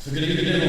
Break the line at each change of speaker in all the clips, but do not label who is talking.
So good evening,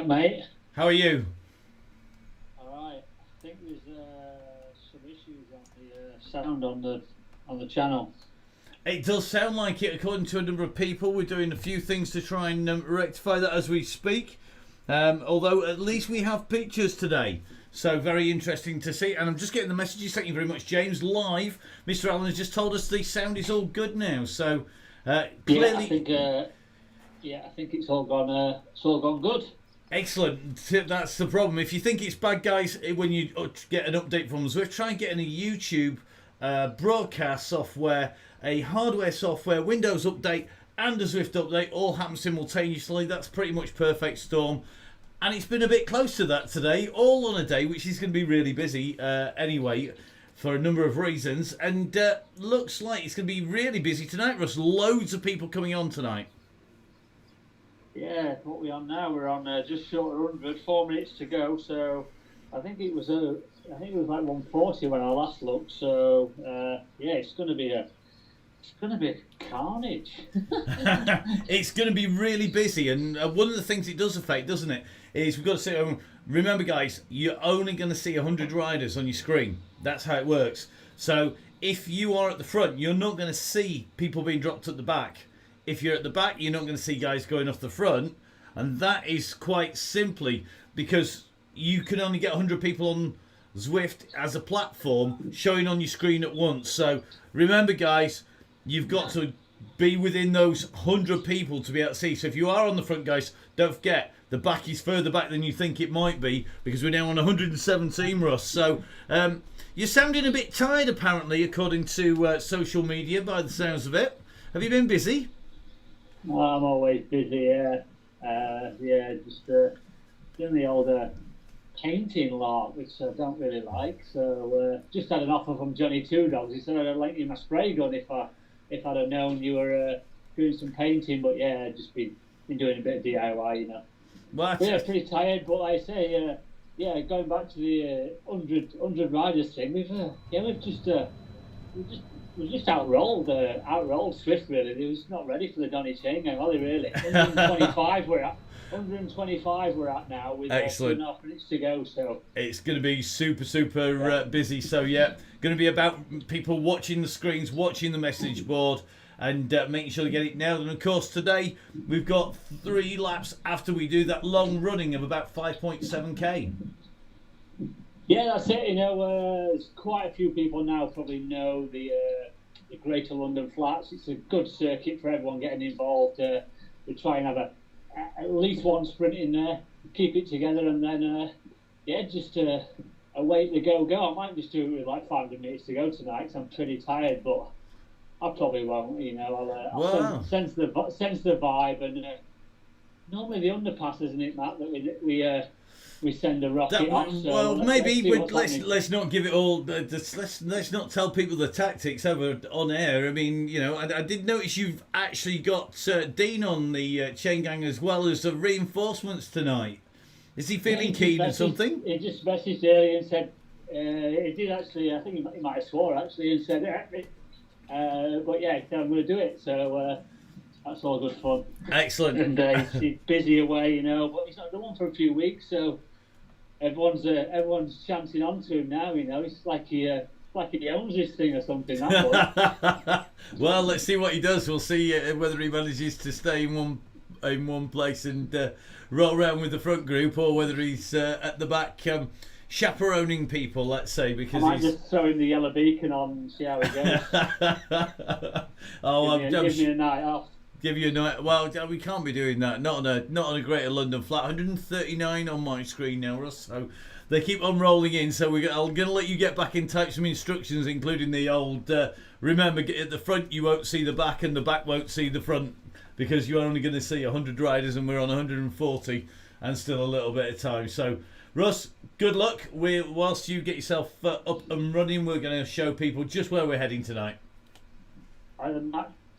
Mate.
how are you?
Alright. I think there's some issues on the sound on the channel.
It does sound like it, according to a number of people. We're doing a few things to try and rectify that as we speak. Although at least we have pictures today. So very interesting to see. And I'm just getting the messages. Thank you very much, James. Live. Mr. Allen has just told us the sound is all good now. So clearly...
I think it's all gone good.
Excellent. That's the problem. If you think it's bad, guys, when you get an update from Zwift, try and get in a YouTube broadcast software, a hardware software, Windows update, and a Zwift update all happen simultaneously. That's pretty much perfect storm. And it's been a bit close to that today, all on a day which is going to be really busy anyway, for a number of reasons. And looks like it's going to be really busy tonight, Russ. Loads of people coming on tonight.
Yeah, what we on now? We're on just short of 100, 4 minutes to go. So I think it was like 140 when I last looked. So it's going to be a carnage.
It's going to be really busy, and one of the things it does affect, doesn't it, is we've got to say, remember, guys, you're only going to see 100 riders on your screen. That's how it works. So if you are at the front, you're not going to see people being dropped at the back. If you're at the back, you're not going to see guys going off the front. And that is quite simply because you can only get 100 people on Zwift as a platform showing on your screen at once. So remember, guys, you've got to be within those 100 people to be able to see. So if you are on the front, guys, don't forget, the back is further back than you think it might be because we're now on 117, Russ. So you're sounding a bit tired, apparently, according to social media, by the sounds of it. Have you been busy?
Well, I'm always busy, just doing the old painting lot, which I don't really like. So just had an offer from Johnny Two Dogs. He said I'd lend you my spray gun if I'd have known you were doing some painting. But yeah, just been doing a bit of DIY, you know.
What?
Yeah, pretty tired. But like I say, going back to the 100 riders thing, we've just outrolled Swift, really. It was not ready for the Donny chain game, are they, really? 125 we're at. 125 we're at now with 2.5 minutes to go. So
it's going to be super busy. So yeah, going to be about people watching the screens, watching the message board, and making sure to get it nailed. And of course today we've got 3 laps after we do that long running of about 5.7k.
Yeah, that's it. You know, there's quite a few people now probably know the Greater London Flats. It's a good circuit for everyone getting involved. We try and have at least one sprint in there, keep it together, and then just await the go. I might just do it with like 500 minutes to go tonight 'cause I'm pretty tired, but I probably won't. You know, I'll sense the vibe, and normally the underpass, isn't it, Matt, that we send a rocket off. So
well, let's not give it all. Let's not tell people the tactics over on air. I mean, you know, I did notice you've actually got Dean on the chain gang as well as the reinforcements tonight. Is he
Yeah,
feeling keen or something?
he just messaged earlier and said he did actually. I think he might have swore actually and said, but yeah, I'm going to do it. So that's all good fun.
Excellent.
And he's busy away, but he's not done one for a few weeks, so everyone's chancing on to him now. It's like he owns this thing or something.
Well, let's see what he does. We'll see whether he manages to stay in one place and roll around with the front group, or whether he's at the back chaperoning people. Let's say, because
I might just throw him the yellow beacon on and see how it goes. Give me a night off.
Give you a night. Well, we can't be doing that. Not on a Greater London flat. 139 on my screen now, Russ. So they keep on rolling in. So I'm going to let you get back and type some instructions, including the old. Remember, at the front you won't see the back, and the back won't see the front, because you're only going to see 100 riders, and we're on 140, and still a little bit of time. So, Russ, good luck. Whilst you get yourself up and running, we're going to show people just where we're heading tonight.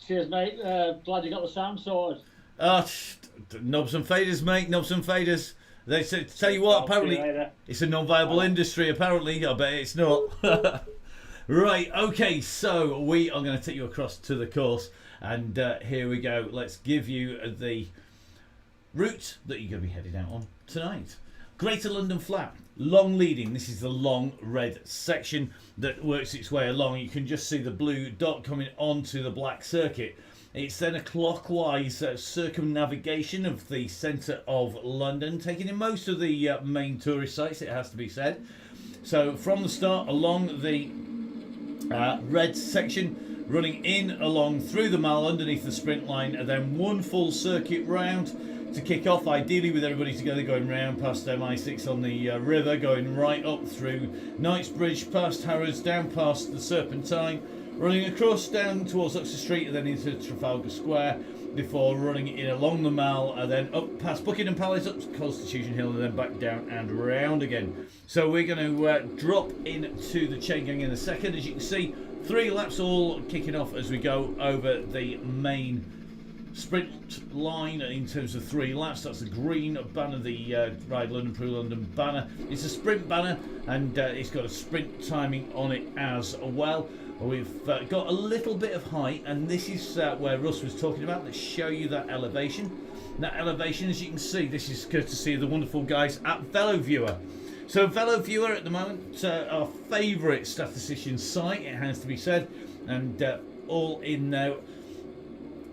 Cheers, mate. Glad you got the sound sorted.
Knobs and faders, mate. Knobs and faders. They say, tell you what, apparently it's a non-viable industry. Apparently, I bet it's not. Right, okay, so we are going to take you across to the course, and here we go. Let's give you the route that you're going to be heading out on tonight. Greater London Flat, long leading. This is the long red section that works its way along. You can just see the blue dot coming onto the black circuit. It's then a clockwise circumnavigation of the centre of London, taking in most of the main tourist sites, it has to be said. So from the start along the red section, running in along through the Mall underneath the sprint line, and then one full circuit round to kick off, ideally with everybody together, going round past MI6 on the river, going right up through Knightsbridge, past Harrods, down past the Serpentine, running across down towards Oxford Street and then into Trafalgar Square, before running in along the Mall and then up past Buckingham Palace, up to Constitution Hill, and then back down and round again. So we're going to drop into the chain gang in a second. As you can see, 3 laps all kicking off as we go over the main sprint line in terms of 3 laps. That's the green banner, the Ride London, Pro London banner. It's a sprint banner, and it's got a sprint timing on it as well. We've got a little bit of height, and this is where Russ was talking about. Let's show you that elevation. That elevation, as you can see, this is courtesy of the wonderful guys at VeloViewer. So VeloViewer at the moment, our favourite statistician site, it has to be said, and all in now.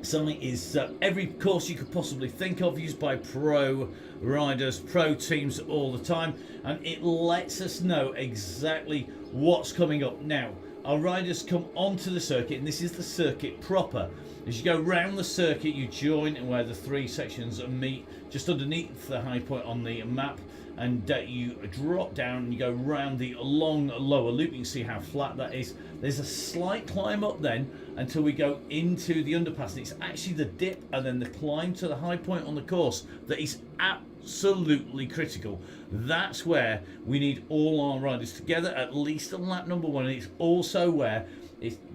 Something is every course you could possibly think of, used by pro riders, pro teams all the time, and it lets us know exactly what's coming up. Now, our riders come onto the circuit, and this is the circuit proper. As you go round the circuit, you join where the 3 sections meet, just underneath the high point on the map, and you drop down and you go round the long lower loop. You can see how flat that is. There's a slight climb up then until we go into the underpass. It's actually the dip and then the climb to the high point on the course that is absolutely critical. That's where we need all our riders together, at least on lap number 1. And it's also where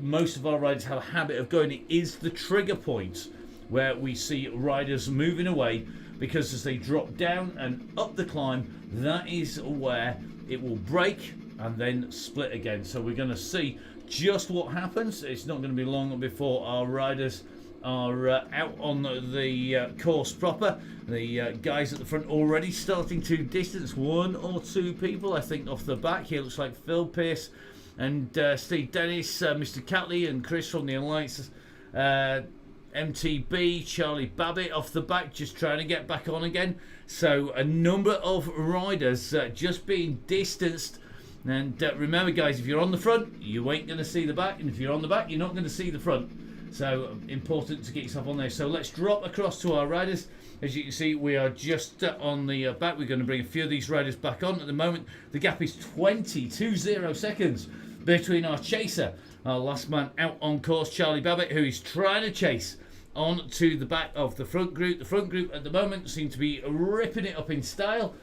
most of our riders have a habit of going. It is the trigger point where we see riders moving away, because as they drop down and up the climb, that is where it will break and then split again. So we're going to see just what happens. It's not going to be long before our riders are out on the course proper. The guys at the front already starting to distance 1 or 2 people, I think, off the back. Here looks like Phil Pearce and Steve Dennis, Mr. Catley and Chris from the Alliance, MTB, Charlie Babbitt off the back, just trying to get back on again. So a number of riders just being distanced. And remember, guys, if you're on the front, you ain't going to see the back, and if you're on the back, you're not going to see the front. So important to get yourself on there. So let's drop across to our riders. As you can see, we are just on the back. We're going to bring a few of these riders back on. At the moment, the gap is 20 seconds between our chaser, our last man out on course, Charlie Babbitt, who is trying to chase on to the back of the front group. The front group at the moment seem to be ripping it up in style.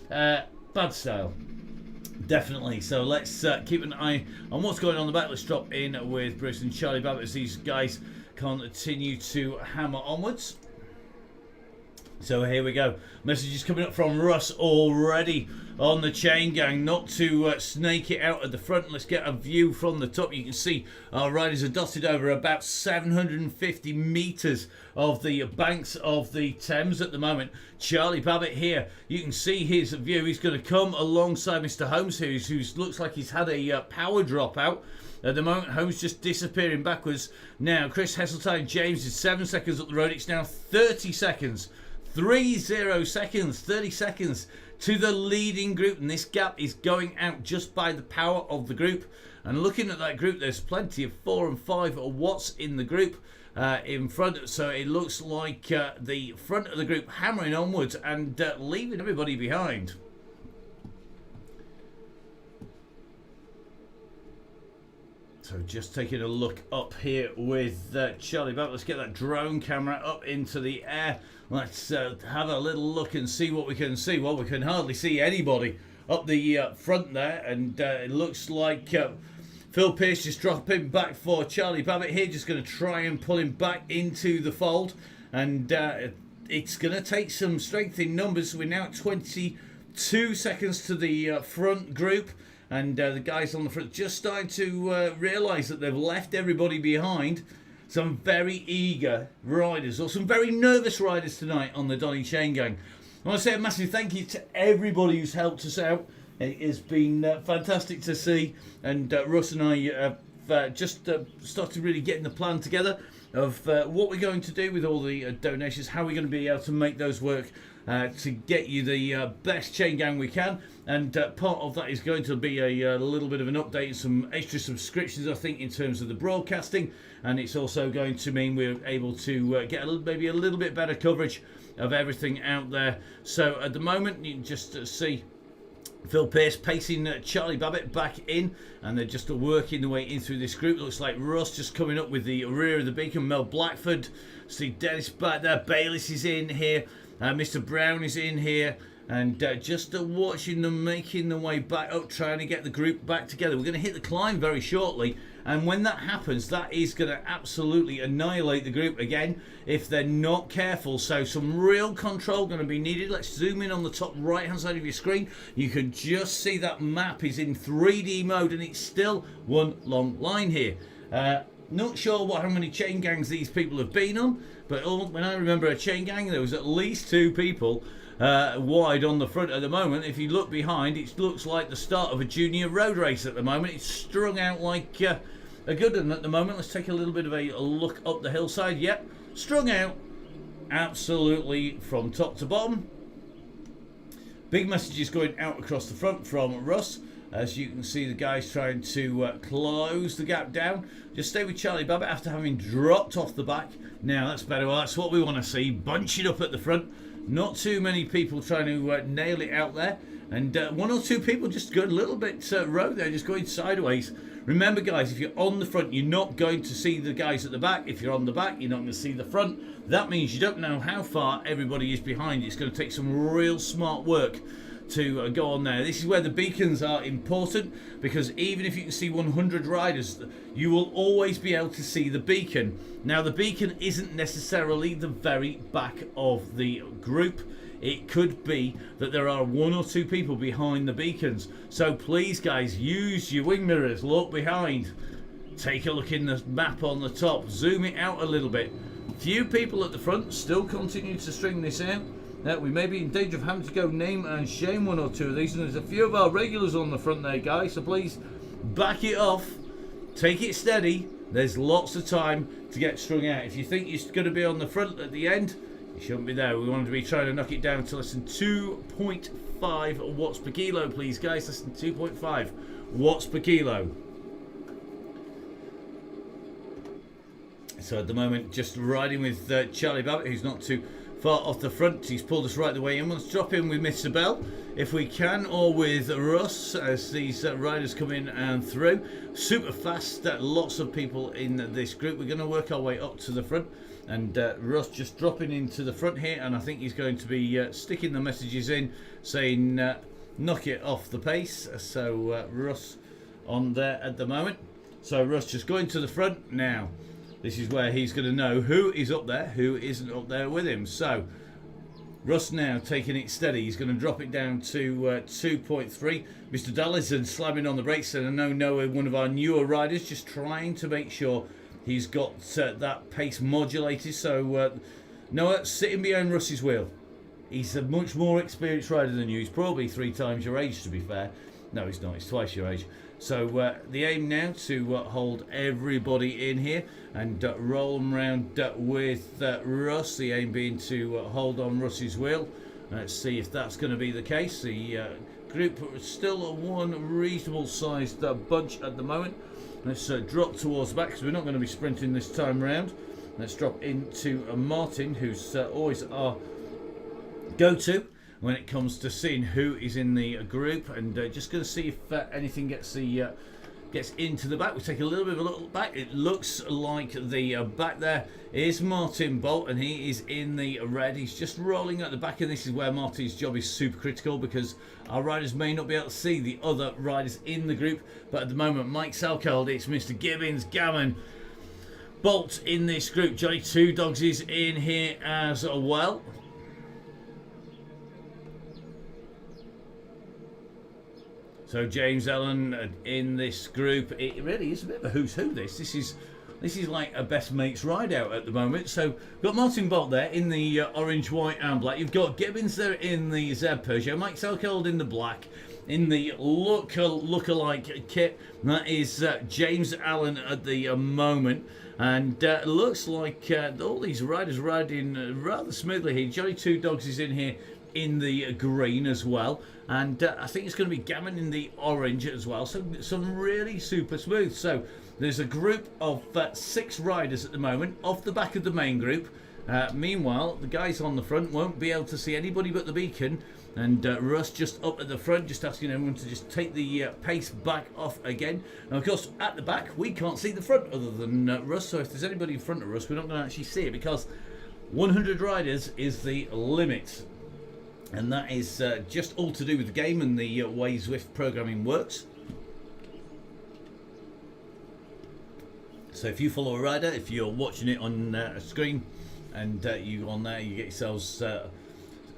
Bad style, definitely. So let's keep an eye on what's going on in the back. Let's drop in with Bruce and Charlie Babbitt as these guys continue to hammer onwards. So here we go. Messages coming up from Russ already on the chain gang. Not to snake it out at the front. Let's get a view from the top. You can see our riders are dotted over about 750 metres of the banks of the Thames at the moment. Charlie Babbitt here. You can see his view. He's going to come alongside Mr. Holmes, who looks like he's had a power drop out. At the moment, Holmes just disappearing backwards. Now, Chris Heseltine James is 7 seconds up the road. It's now 30 seconds. 30 seconds, 30 seconds to the leading group, and this gap is going out just by the power of the group. And looking at that group, there's plenty of 4 and 5 Watts in the group in front, so it looks like the front of the group hammering onwards and leaving everybody behind. So just taking a look up here with Charlie Babbitt. Let's get that drone camera up into the air. Let's have a little look and see what we can see. Well, we can hardly see anybody up the front there, and it looks like Phil Pearce just dropping back for Charlie Babbitt here, just going to try and pull him back into the fold, and it's going to take some strength in numbers. We're now at 22 seconds to the front group, and the guys on the front just starting to realise that they've left everybody behind. Some very eager riders, or some very nervous riders tonight on the Donny Chain Gang. I want to say a massive thank you to everybody who's helped us out. It has been fantastic to see, and Russ and I have just started really getting the plan together of what we're going to do with all the donations, how we're going to be able to make those work to get you the best chain gang we can. And part of that is going to be a little bit of an update and some extra subscriptions, I think, in terms of the broadcasting. And it's also going to mean we're able to get maybe a little bit better coverage of everything out there. So at the moment, you can just see Phil Pearce pacing Charlie Babbitt back in, and they're just working their way in through this group. It looks like Russ just coming up with the rear of the beacon. Mel Blackford, Steve Dennis back there. Bayliss is in here. Mr. Brown is in here. And just watching them making their way back up, trying to get the group back together. We're going to hit the climb very shortly, and when that happens, that is going to absolutely annihilate the group again if they're not careful. So some real control going to be needed. Let's zoom in on the top right hand side of your screen. You can just see that map is in 3D mode, and it's still one long line here. Not sure how many chain gangs these people have been on, but when I remember a chain gang, there was at least 2 people wide on the front at the moment. If you look behind, it looks like the start of a junior road race at the moment. It's strung out like a good one at the moment. Let's take a little bit of a look up the hillside. Yep, strung out absolutely from top to bottom. Big messages going out across the front from Russ. As you can see, the guys trying to close the gap down. Just stay with Charlie Babbitt after having dropped off the back. Now that's better. Well, that's what we want to see. Bunch it up at the front. Not too many people trying to nail it out there. And 1 or 2 people just go a little bit rogue there, just going sideways. Remember, guys, if you're on the front, you're not going to see the guys at the back. If you're on the back, you're not going to see the front. That means you don't know how far everybody is behind. It's going to take some real smart work to go on there. This is where the beacons are important, because even if you can see 100 riders, you will always be able to see the beacon. Now, the beacon isn't necessarily the very back of the group. It could be that there are 1 or 2 people behind the beacons. So please, guys, use your wing mirrors, look behind, take a look in the map on the top, zoom it out a little bit. Few people at the front, still continue to string this out. We may be in danger of having to go name and shame 1 or 2 of these, and there's a few of our regulars on the front there, guys, so please back it off, take it steady. There's lots of time to get strung out. If you think you're going to be on the front at the end, you shouldn't be there. We want to be trying to knock it down to less than 2.5 watts per kilo, please, guys. Less than 2.5 watts per kilo. So at the moment, just riding with Charlie Babbitt, who's not too far off the front. He's pulled us right the way in. Let's drop in with Mr. Bell if we can, or with Russ as these riders come in and through. Super fast, lots of people in this group. We're going to work our way up to the front, and Russ just dropping into the front here, and I think he's going to be sticking the messages in saying knock it off the pace. So Russ on there at the moment. So Russ just going to the front now. This is where he's going to know who is up there, who isn't up there with him. So Russ now taking it steady. He's going to drop it down to 2.3. Mr. Dallison slamming on the brakes. And I know Noah, one of our newer riders, just trying to make sure he's got that pace modulated. So Noah sitting behind Russ's wheel. He's a much more experienced rider than you. He's probably 3 times your age, to be fair. No, he's not. He's twice your age. So the aim now to hold everybody in here and roll them around with Russ. The aim being to hold on Russ's wheel. Let's see if that's going to be the case. The group still one reasonable sized bunch at the moment. Let's drop towards the back because we're not going to be sprinting this time round. Let's drop into Martin, who's always our go-to when it comes to seeing who is in the group, and just going to see if anything gets into the back. We take a little bit of a look back. It looks like the back there is Martin Bolt, and he is in the red. He's just rolling at the back, and this is where Martin's job is super critical because our riders may not be able to see the other riders in the group. But at the moment, Mike Salkeld, it's Mr. Gibbons, Gammon, Bolt in this group. Johnny Two Dogs is in here as well. So James Allen in this group. It really is a bit of a who's who. This is like a best mates ride out at the moment. So we've got Martin Bolt there in the orange, white and black. You've got Gibbons there in the Z Peugeot. Mike Salkeld in the black. In the look-alike kit. That is James Allen at the moment. And looks like all these riders riding rather smoothly here. Johnny Two Dogs is in here in the green as well, and I think it's going to be Gammon in the orange as well, so some really super smooth. So there's a group of 6 riders at the moment off the back of the main group. Meanwhile, the guys on the front won't be able to see anybody but the beacon, and Russ just up at the front, just asking everyone to just take the pace back off again. And of course, at the back, we can't see the front other than Russ, so if there's anybody in front of Russ, we're not going to actually see it because 100 riders is the limit. And that is just all to do with the game and the way Zwift programming works. So if you follow a rider, if you're watching it on a screen and you on there, you get yourselves a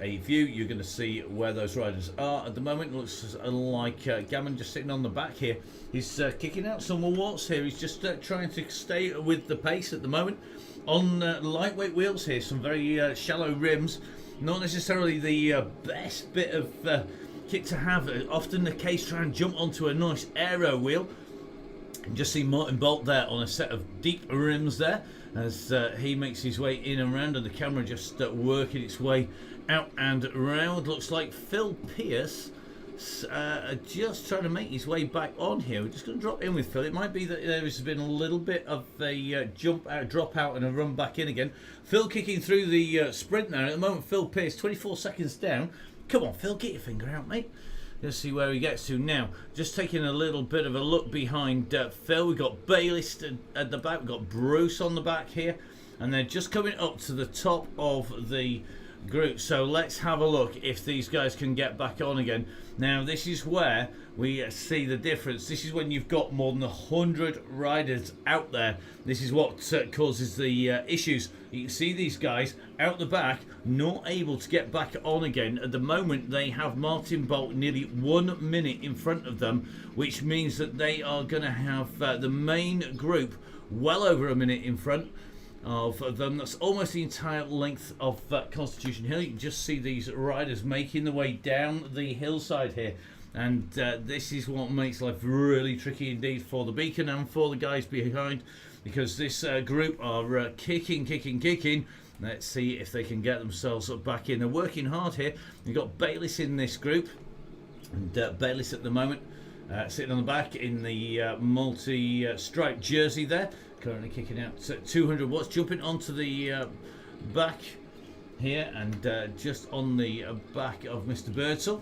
view, you're going to see where those riders are. At the moment, it looks like Gammon just sitting on the back here. He's kicking out some awards here. He's just trying to stay with the pace at the moment. On lightweight wheels here, some very shallow rims. Not necessarily the best bit of kit to have. Often the case try and jump onto a nice aero wheel. You just see Martin Bolt there on a set of deep rims there as he makes his way in and around, and the camera just working its way out and around. Looks like Phil Pierce just trying to make his way back on here. We're just going to drop in with Phil. It might be that there has been a little bit of a jump out, drop out and a run back in again. Phil kicking through the sprint there. At the moment, Phil Pierce 24 seconds down. Come on, Phil, get your finger out, mate. Let's see where he gets to now. Just taking a little bit of a look behind Phil. We've got Bayliss at the back. We've got Bruce on the back here. And they're just coming up to the top of the group. So let's have a look if these guys can get back on again. Now this is where we see the difference. This is when you've got more than 100 riders out there. This is what causes the issues. You can see these guys out the back not able to get back on again. At the moment they have Martin Bolt nearly 1 minute in front of them, which means that they are going to have the main group well over a minute in front of them. That's almost the entire length of Constitution Hill. You can just see these riders making their way down the hillside here, and this is what makes life really tricky indeed for the beacon and for the guys behind, because this group are kicking. Let's see if they can get themselves back in. They're working hard here. You've got Bayliss in this group, and Bayliss at the moment sitting on the back in the multi-striped jersey there, currently kicking out 200 watts, jumping onto the back here, and just on the back of Mr. Birdsall,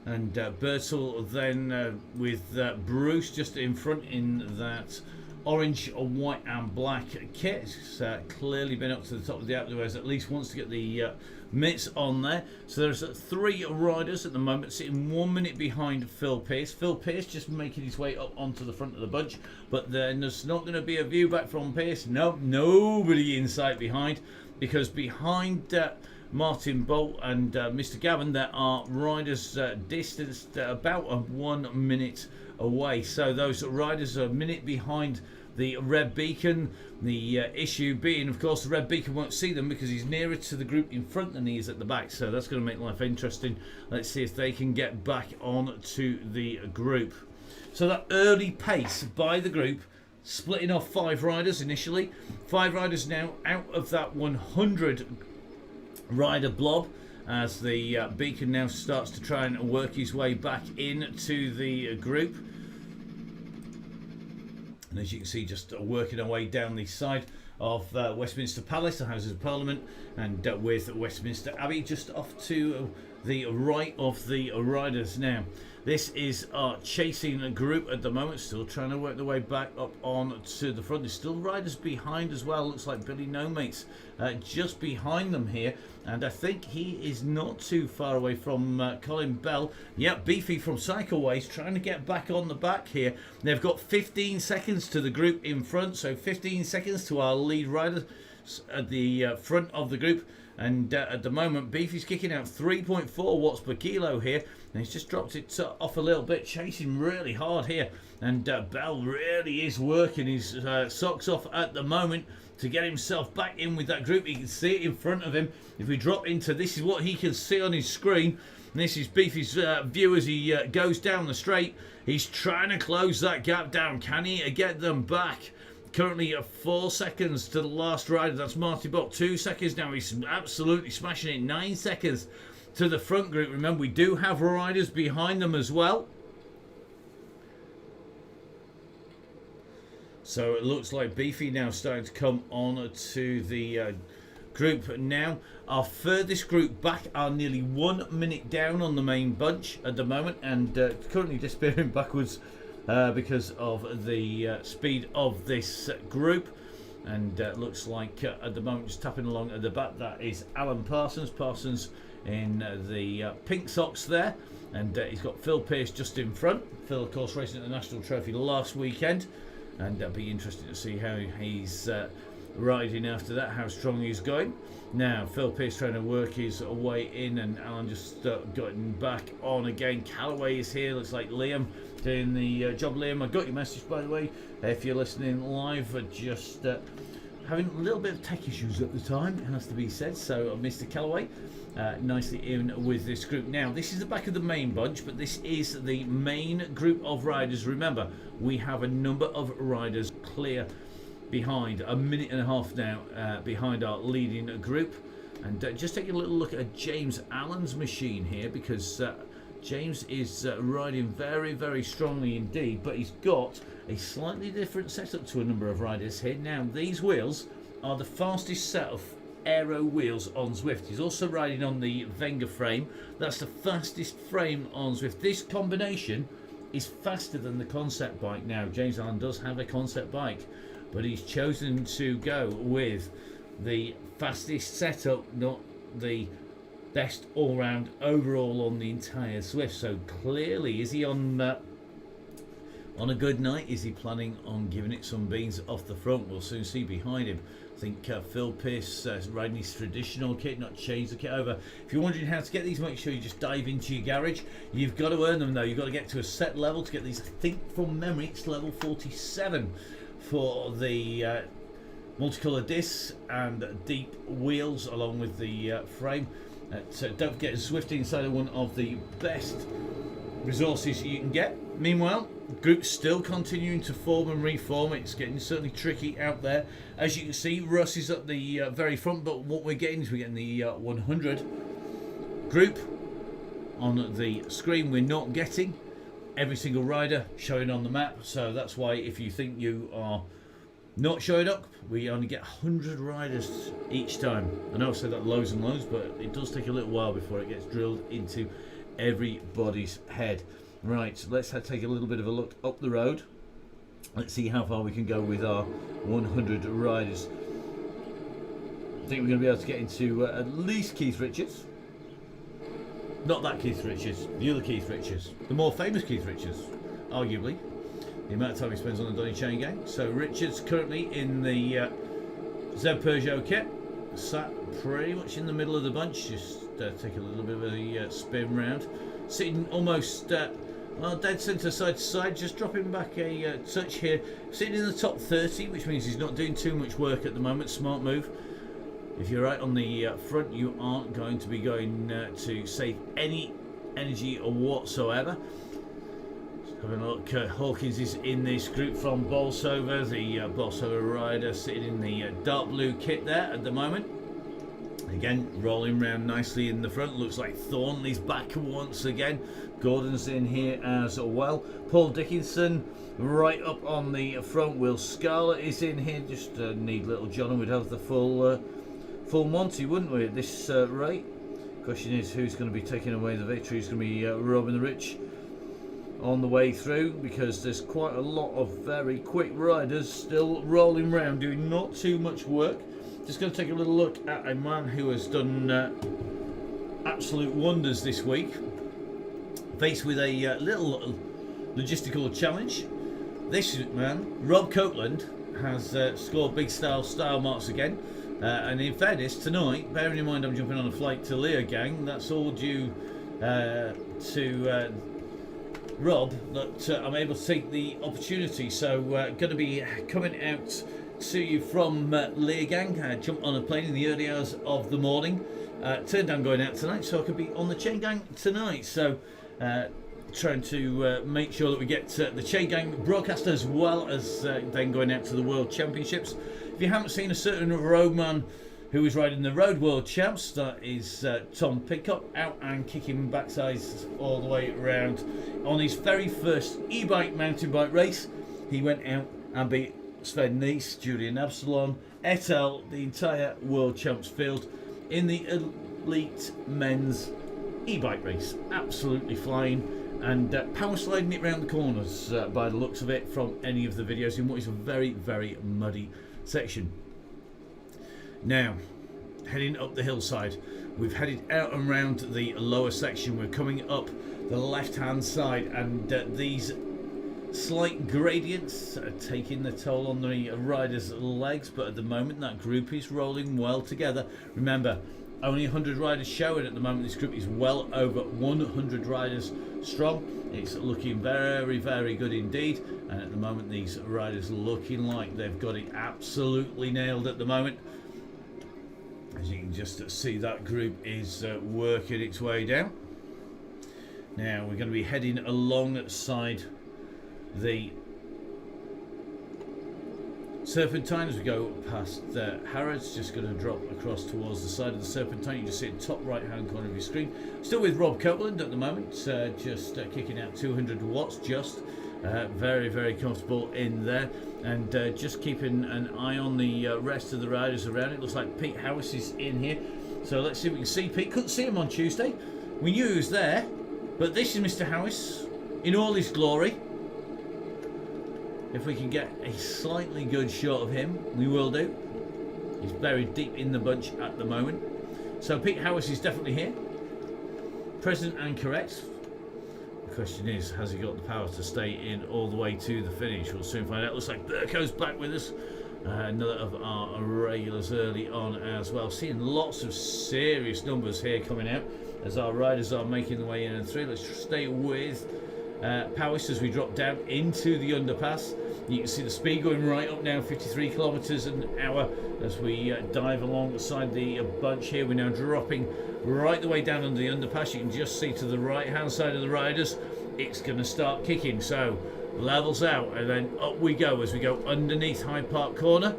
and Birdsall then with Bruce just in front in that orange, white and black kit. It's clearly been up to the top of the outdoors, at least wants to get the mitts on there. So there's 3 riders at the moment sitting 1 minute behind Phil Pierce. Phil Pierce just making his way up onto the front of the bunch, but then there's not going to be a view back from Pierce. No, nobody in sight behind, because behind Martin Bolt and Mr. Gavin, there are riders distanced about 1 minute away. So those riders are a minute behind the red beacon. The issue being, of course, the red beacon won't see them because he's nearer to the group in front than he is at the back. So that's going to make life interesting. Let's see if they can get back on to the group. So that early pace by the group, splitting off 5 riders initially. 5 riders now out of that 100 rider blob, as the beacon now starts to try and work his way back into the group. And as you can see, just working our way down the side of Westminster Palace, the Houses of Parliament, and with Westminster Abbey just off to the right of the riders now. This is our chasing group at the moment, still trying to work their way back up on to the front. There's still riders behind as well. Looks like Billy No Mates just behind them here, and I think he is not too far away from Colin Bell. Yep, Beefy from Cycleways trying to get back on the back here. They've got 15 seconds to the group in front, so 15 seconds to our lead rider at the front of the group. And at the moment, Beefy's kicking out 3.4 watts per kilo here, and he's just dropped it off a little bit, chasing really hard here. And Bell really is working his socks off at the moment to get himself back in with that group. You can see it in front of him. If we drop into this, is what he can see on his screen. And this is Beefy's view as he goes down the straight. He's trying to close that gap down. Can he get them back? Currently at 4 seconds to the last rider. That's Marty Bolt. 2 seconds now. He's absolutely smashing it. 9 seconds to the front group. Remember, we do have riders behind them as well. So it looks like Beefy now starting to come on to the group now. Our furthest group back are nearly 1 minute down on the main bunch at the moment, and currently disappearing backwards because of the speed of this group. And looks like at the moment, just tapping along at the back, that is Alan Parsons. Parsons in the pink socks there, and he's got Phil Pearce just in front. Phil, of course, racing at the National Trophy last weekend, and it'll be interesting to see how he's riding after that, how strong he's going. Now Phil Pearce trying to work his way in, and Alan just getting back on again. Callaway is here. Looks like Liam doing the job. Liam, I got your message, by the way, if you're listening live. Just having a little bit of tech issues at the time, it has to be said. So Mr. Callaway nicely in with this group. Now this is the back of the main bunch, but this is the main group of riders. Remember, we have a number of riders clear behind, a minute and a half now behind our leading group. And just take a little look at James Allen's machine here, because James is riding very, very strongly indeed, but he's got a slightly different setup to a number of riders here. Now these wheels are the fastest set of aero wheels on Zwift. He's also riding on the Venga frame. That's the fastest frame on Zwift. This combination is faster than the concept bike. Now James Allen does have a concept bike, but he's chosen to go with the fastest setup, not the best all-round overall on the entire Zwift. So clearly, is he on a good night? Is he planning on giving it some beans off the front? We'll soon see behind him. I think Phil Pearce riding his traditional kit, not changed the kit over. If you're wondering how to get these, make sure you just dive into your garage. You've got to earn them though. You've got to get to a set level to get these. I think from memory it's level 47 for the multicolour discs and deep wheels along with the frame. So don't forget, Zwift Insider, one of the best resources you can get. Meanwhile, group's still continuing to form and reform. It's getting certainly tricky out there. As you can see, Russ is at the very front, but what we're getting is we're getting the 100 group on the screen. We're not getting every single rider showing on the map, so that's why if you think you are not showing up, we only get 100 riders each time. I know I've said that loads and loads, but it does take a little while before it gets drilled into everybody's head. Right, so let's take a little bit of a look up the road. Let's see how far we can go with our 100 riders. I think we're going to be able to get into at least Keith Richards. Not that Keith Richards, the other Keith Richards, the more famous Keith Richards, arguably. The amount of time he spends on the Donny Chain game. So Richards currently in the Z Peugeot kit, sat pretty much in the middle of the bunch. Just take a little bit of a spin round. Sitting almost dead centre side to side, just dropping back a touch here. Sitting in the top 30, which means he's not doing too much work at the moment. Smart move. If you're right on the front, you aren't going to be going to save any energy whatsoever. Having a look, Hawkins is in this group from Bolsover, the Bolsover rider sitting in the dark blue kit there at the moment. Again, rolling round nicely in the front. Looks like Thornley's back once again. Gordon's in here as well. Paul Dickinson right up on the front. Will Scarlett is in here. Just need little John. We'd have the full Monty, wouldn't we, at this rate? Question is, who's going to be taking away the victory? Who's going to be Robin the Rich on the way through, because there's quite a lot of very quick riders still rolling around doing not too much work. Just going to take a little look at a man who has done absolute wonders this week, faced with a little logistical challenge. This man, Rob Copeland, has scored big style marks again, and in fairness tonight, bearing in mind I'm jumping on a flight to Leogang, that's all due to Rob, that I'm able to take the opportunity. So going to be coming out to you from Leogang. Jumped on a plane in the early hours of the morning, turned down going out tonight so I could be on the chain gang tonight. So trying to make sure that we get the chain gang broadcast, as well as then going out to the World Championships. If you haven't seen a certain roadman who is riding the Road World Champs, that is Tom Pidcock, out and kicking backsides all the way around. On his very first e-bike mountain bike race, he went out and beat Sven Nys, Julian Absalon, et al., the entire World Champs field in the elite men's e-bike race. Absolutely flying, and power sliding it round the corners by the looks of it from any of the videos in what is a very, very muddy section. Now, heading up the hillside, we've headed out and round the lower section. We're coming up the left hand side, and these slight gradients are taking the toll on the riders' legs, but at the moment that group is rolling well together. Remember, only 100 riders showing at the moment. This group is well over 100 riders strong. It's looking very, very good indeed, and at the moment these riders are looking like they've got it absolutely nailed at the moment. As you can just see, that group is working its way down. Now we're going to be heading alongside the Serpentine as we go past Harrods. Just going to drop across towards the side of the Serpentine. You just see the top right hand corner of your screen. Still with Rob Copeland at the moment, just kicking out 200 watts just. Very, very comfortable in there, and just keeping an eye on the rest of the riders around. It looks like Pete Howis is in here, so let's see if we can see Pete. Couldn't see him on Tuesday. We knew he was there, but this is Mr. Howis in all his glory. If we can get a slightly good shot of him, we will do. He's buried deep in the bunch at the moment. So Pete Howis is definitely here, present and correct. The question is, has he got the power to stay in all the way to the finish? We'll soon find out. Looks like Burko's back with us. Another of our regulars early on as well. Seeing lots of serious numbers here coming out as our riders are making their way in and through. Let's stay with Powis as we drop down into the underpass. You can see the speed going right up now, 53 kilometres an hour as we dive alongside the bunch here. We're now dropping right the way down under the underpass. You can just see to the right hand side of the riders, it's going to start kicking. So levels out and then up we go as we go underneath Hyde Park Corner.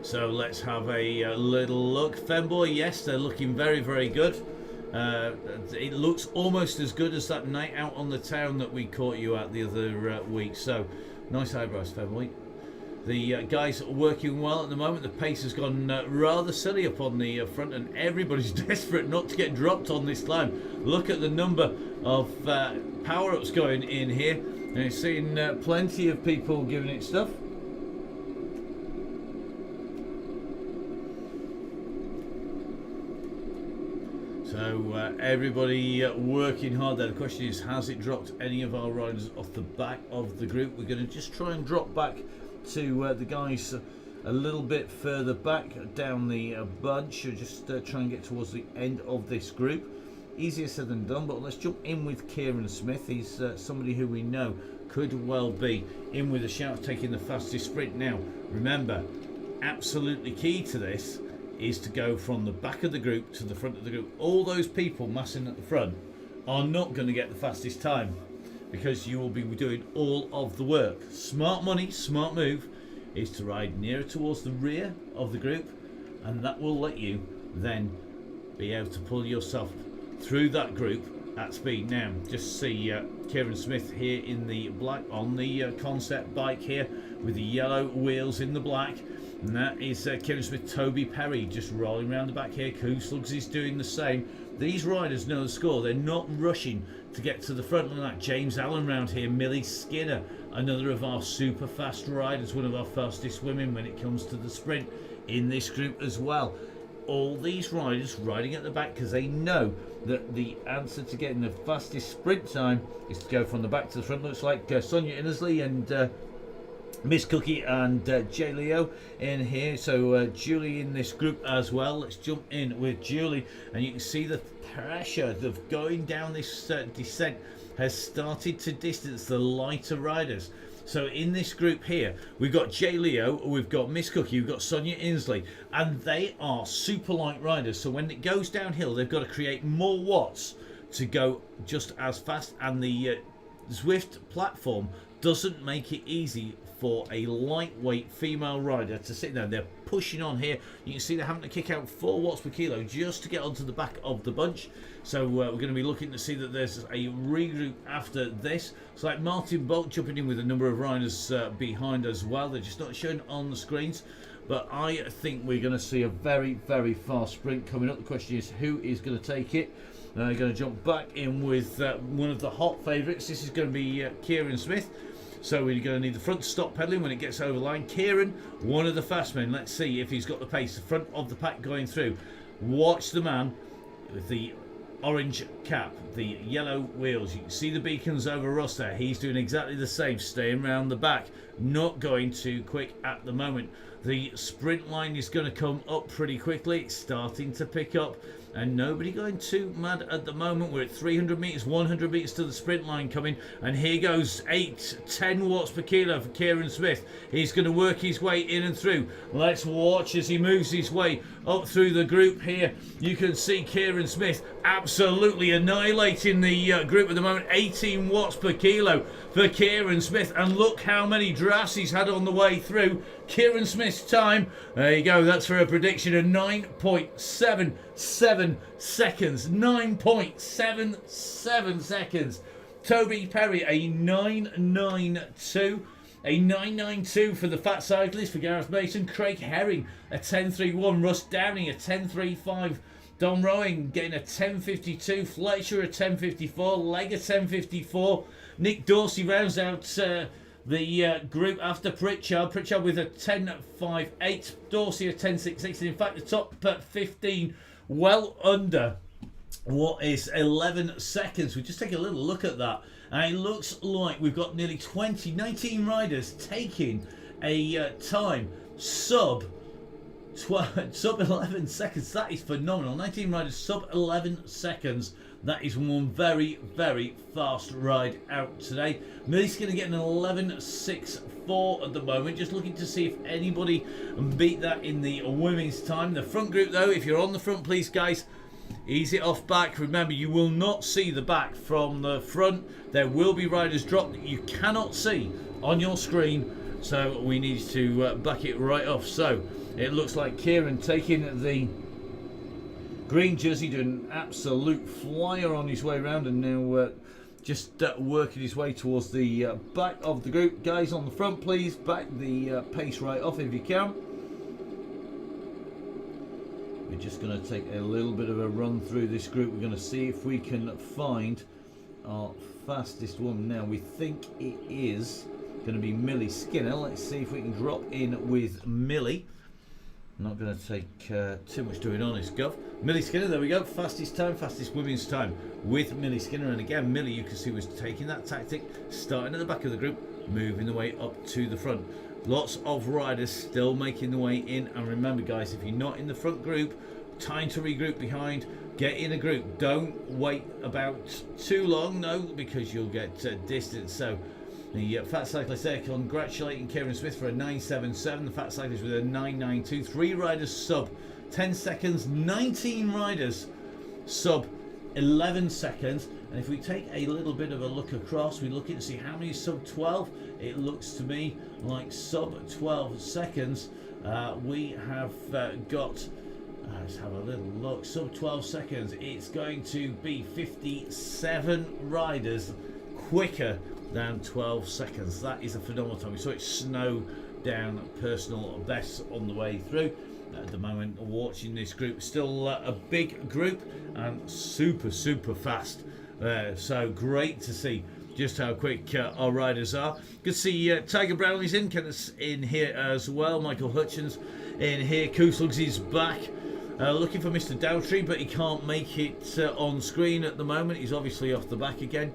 So let's have a little look. Femboy, yes, they're looking very, very good. It looks almost as good as that night out on the town that we caught you at the other week. So nice eyebrows, Femboy. The guys are working well at the moment. The pace has gone rather silly up on the front, and everybody's desperate not to get dropped on this climb. Look at the number of power-ups going in here. And you're seeing plenty of people giving it stuff. So everybody working hard there. The question is, has it dropped any of our riders off the back of the group? We're going to just try and drop back to the guys a little bit further back down the bunch. Just try and get towards the end of this group. Easier said than done, but let's jump in with Kieran Smith. He's somebody who we know could well be in with a shout of taking the fastest sprint. Now, remember, absolutely key to this is to go from the back of the group to the front of the group. All those people massing at the front are not going to get the fastest time because you will be doing all of the work. Smart money, smart move is to ride nearer towards the rear of the group, and that will let you then be able to pull yourself through that group at speed. Now, just see Kieran Smith here in the black on the concept bike here with the yellow wheels in the black. And that is Kieran Smith, Toby Perry just rolling around the back here. Slugs is doing the same. These riders know the score. They're not rushing to get to the front of that. James Allen round here, Millie Skinner, another of our super fast riders, one of our fastest women when it comes to the sprint in this group as well. All these riders riding at the back because they know that the answer to getting the fastest sprint time is to go from the back to the front. Looks like Sonia Innesley and Miss Cookie and J Leo in here. So Julie in this group as well. Let's jump in with Julie, and you can see the pressure of going down this descent has started to distance the lighter riders. So in this group here, we've got J Leo, we've got Miss Cookie, we've got Sonia Innesley, and they are super light riders. So when it goes downhill, they've got to create more watts to go just as fast, and the Zwift platform doesn't make it easy for a lightweight female rider to sit there. They're pushing on here. You can see they're having to kick out 4 watts per kilo just to get onto the back of the bunch. So we're going to be looking to see that there's a regroup after this. It's like Martin Bolt jumping in with a number of riders behind as well. They're just not shown on the screens, but I think we're going to see a very, very fast sprint coming up. The question is, who is going to take it? They're going to jump back in with one of the hot favourites. This is going to be Kieran Smith. So we're going to need the front to stop pedalling when it gets over line. Kieran, one of the fast men. Let's see if he's got the pace. The front of the pack going through. Watch the man with the orange cap, the yellow wheels. You can see the beacons over Ross there. He's doing exactly the same, staying around the back. Not going too quick at the moment. The sprint line is going to come up pretty quickly. It's starting to pick up, and nobody going too mad at the moment. We're at 300 metres, 100 metres to the sprint line coming, and here goes 10 watts per kilo for Kieran Smith. He's going to work his way in and through. Let's watch as he moves his way up through the group here. You can see Kieran Smith absolutely annihilating the group at the moment. 18 watts per kilo for Kieran Smith, and look how many drafts he's had on the way through. Kieran Smith's time, there you go, that's for a prediction of 9.77 seconds. 9.77 seconds. Toby Perry, a 9.92. A 9.92 for the Fat Cyclist for Gareth Mason. Craig Herring, a 10.31. Russ Downing, a 10.35. Don Rowing getting a 10.52. Fletcher, a 10.54. Leg, a 10.54. Nick Dorsey rounds out the group after Pritchard. Pritchard with a 10.58. Dorsey a 10.66. In fact, the top 15 well under what is 11 seconds. We just take a little look at that, and it looks like we've got nearly 19 riders taking a time sub 11 seconds. That is phenomenal. 19 riders sub 11 seconds. That is one very, very fast ride out today. Millie's going to get an 11.64 at the moment. Just looking to see if anybody beat that in the women's time. The front group, though, if you're on the front, please, guys, ease it off back. Remember, you will not see the back from the front. There will be riders drop that you cannot see on your screen. So we need to back it right off. So it looks like Kieran taking the green jersey, doing an absolute flyer on his way around, and now just working his way towards the back of the group. Guys on the front, please back the pace right off if you can. We're just going to take a little bit of a run through this group. We're going to see if we can find our fastest woman. Now we think it is going to be Millie Skinner. Let's see if we can drop in with Millie. Not going to take too much doing honest, Gov. Millie Skinner, there we go. Fastest time, fastest women's time with Millie Skinner. And again, Millie, you can see, was taking that tactic, starting at the back of the group, moving the way up to the front. Lots of riders still making the way in, and remember guys, if you're not in the front group, time to regroup behind. Get in a group, don't wait about too long, no, because you'll get distance. So the Fat Cyclist there congratulating Kieran Smith for a 9.77, the Fat Cyclist with a 9.92, 3 riders sub 10 seconds, 19 riders sub 11 seconds. And if we take a little bit of a look across, we look at and see how many sub 12. It looks to me like sub 12 seconds. We have got, let's have a little look, sub 12 seconds. It's going to be 57 riders quicker than 12 seconds. That is a phenomenal time. We saw it snow down personal bests on the way through. At the moment, watching this group, still a big group and super fast. So great to see just how quick our riders are. Good to see Tiger Brownlee's in here as well. Michael Hutchins in here. Kooslugs is back. Looking for Mr. Dowtree, but he can't make it on screen at the moment. He's obviously off the back again.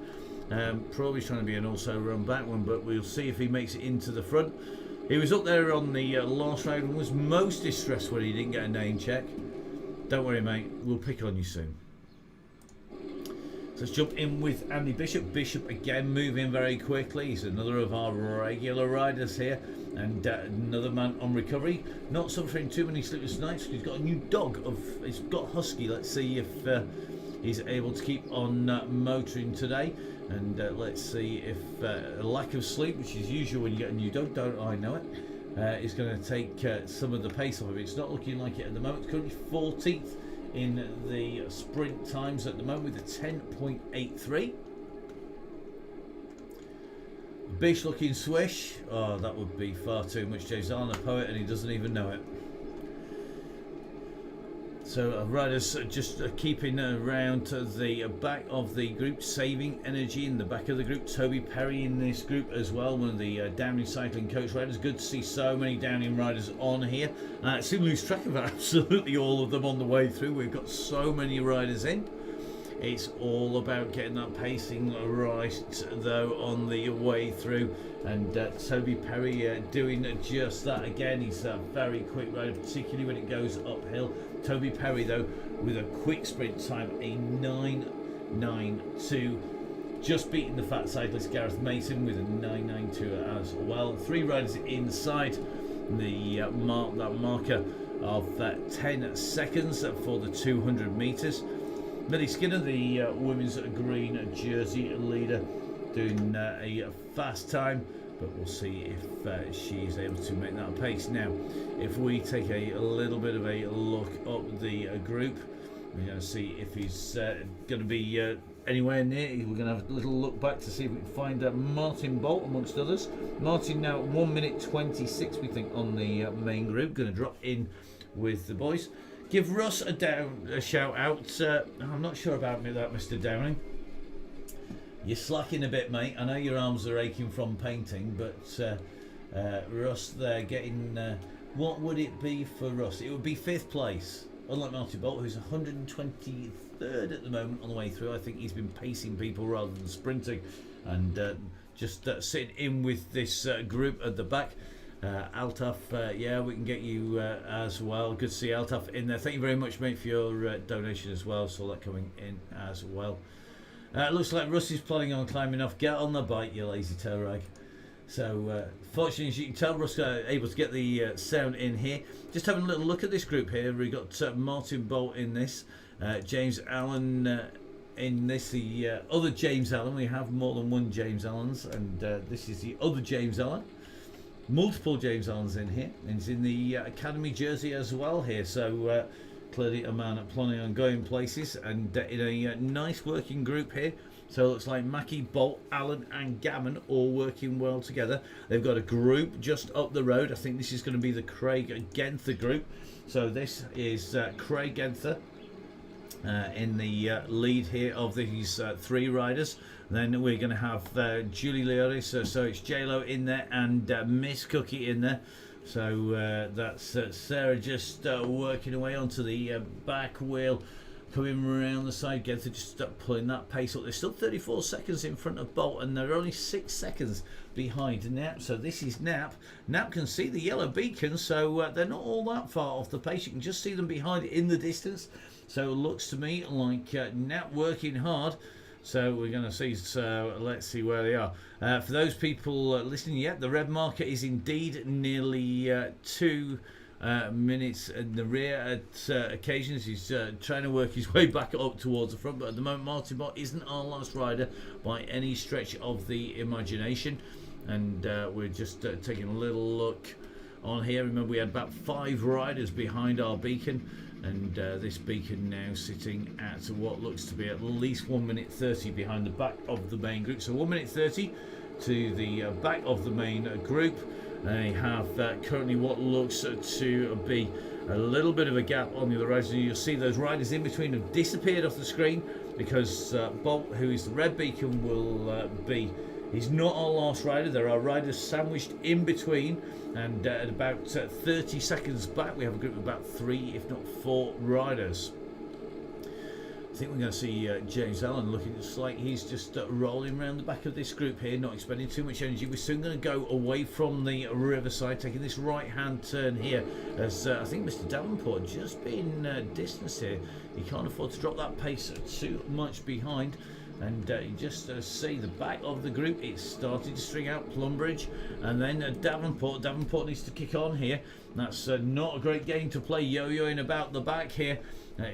Probably trying to be an also run back one, but we'll see if he makes it into the front. He was up there on the last round and was most distressed when he didn't get a name check. Don't worry, mate. We'll pick on you soon. So let's jump in with Andy Bishop. Bishop again moving very quickly. He's another of our regular riders here. And another man on recovery. Not suffering too many sleepless nights. He's got a new dog. He's got Husky. Let's see if he's able to keep on motoring today. And let's see if a lack of sleep, which is usual when you get a new dog, don't I know it, is going to take some of the pace off of it. It's not looking like it at the moment. It's currently 14th in the sprint times at the moment with a 10.83. Bish looking swish. Oh, that would be far too much. James Allen, a poet, and he doesn't even know it. So riders just keeping around to the back of the group, saving energy in the back of the group. Toby Perry in this group as well, one of the Downing cycling coach riders. Good to see so many Downing riders on here. Seem to lose track of absolutely all of them on the way through. We've got so many riders in. It's all about getting that pacing right, though, on the way through. And Toby Perry doing just that again. He's a very quick rider, particularly when it goes uphill. Toby Perry, though, with a quick sprint time, a 9.92. Just beating the Fat Cyclist Gareth Mason with a 9.92 as well. 3 riders inside the marker of 10 seconds for the 200 metres. Millie Skinner, the women's green jersey leader, doing a fast time, but we'll see if she's able to make that pace. Now, if we take a little bit of a look up the group, we're going to see if he's going to be anywhere near. We're going to have a little look back to see if we can find Martin Bolt amongst others. Martin now at 1 minute 26, we think, on the main group. Going to drop in with the boys. Give Russ a shout out. I'm not sure about that, Mr. Downing. You're slacking a bit, mate. I know your arms are aching from painting, but Russ there getting... what would it be for Russ? It would be 5th place. Unlike Martin Bolt, who's 123rd at the moment on the way through. I think he's been pacing people rather than sprinting. And just sitting in with this group at the back. Altaf, yeah, we can get you as well. Good to see Altaf in there. Thank you very much, mate, for your donation as well. Saw that coming in as well. Looks like Russ is planning on climbing off. Get on the bike, you lazy toe rag. So, fortunately, as you can tell, Russ able to get the sound in here. Just having a little look at this group here. We've got Martin Bolt in this, James Allen in this, the other James Allen. We have more than one James Allens, and this is the other James Allen. Multiple James Allens in here, and he's in the Academy jersey as well here, so clearly a man planning on going places, and in a nice working group here. So it looks like Mackie, Bolt, Allen and Gammon all working well together. They've got a group just up the road. I think this is going to be the Craig Genther group. So this is Craig Genther in the lead here of these 3 riders. Then we're going to have Julie Leoris, so it's J-Lo in there and Miss Cookie in there. So that's Sarah just working away onto the back wheel coming around the side again to just start pulling that pace up. They're still 34 seconds in front of Bolt, and they're only 6 seconds behind Nap. So this is Nap. Nap can see the yellow beacon, so they're not all that far off the pace. You can just see them behind in the distance. So it looks to me like Nap working hard. So we're going to see, so let's see where they are. For those people listening yet, the red marker is indeed nearly 2 minutes in the rear at occasions. He's trying to work his way back up towards the front, but at the moment Martin Bott isn't our last rider by any stretch of the imagination. And we're just taking a little look on here. Remember, we had about 5 riders behind our beacon, and this beacon now sitting at what looks to be at least 1 minute 30 behind the back of the main group. So 1 minute 30 to the back of the main group. They have currently what looks to be a little bit of a gap on the other riders. You'll see those riders in between have disappeared off the screen because Bolt, who is the red beacon, will be... He's not our last rider. There are riders sandwiched in between, and at about 30 seconds back we have a group of about 3 if not 4 riders. I think we're going to see James Allen looking just like he's just rolling around the back of this group here, not expending too much energy. We're soon going to go away from the riverside, taking this right hand turn here, as I think Mr. Davenport just being distanced here. He can't afford to drop that pace too much behind. And you just see the back of the group. It's starting to string out Plumbridge, and then Davenport. Davenport needs to kick on here. That's not a great game to play yo-yoing about the back here.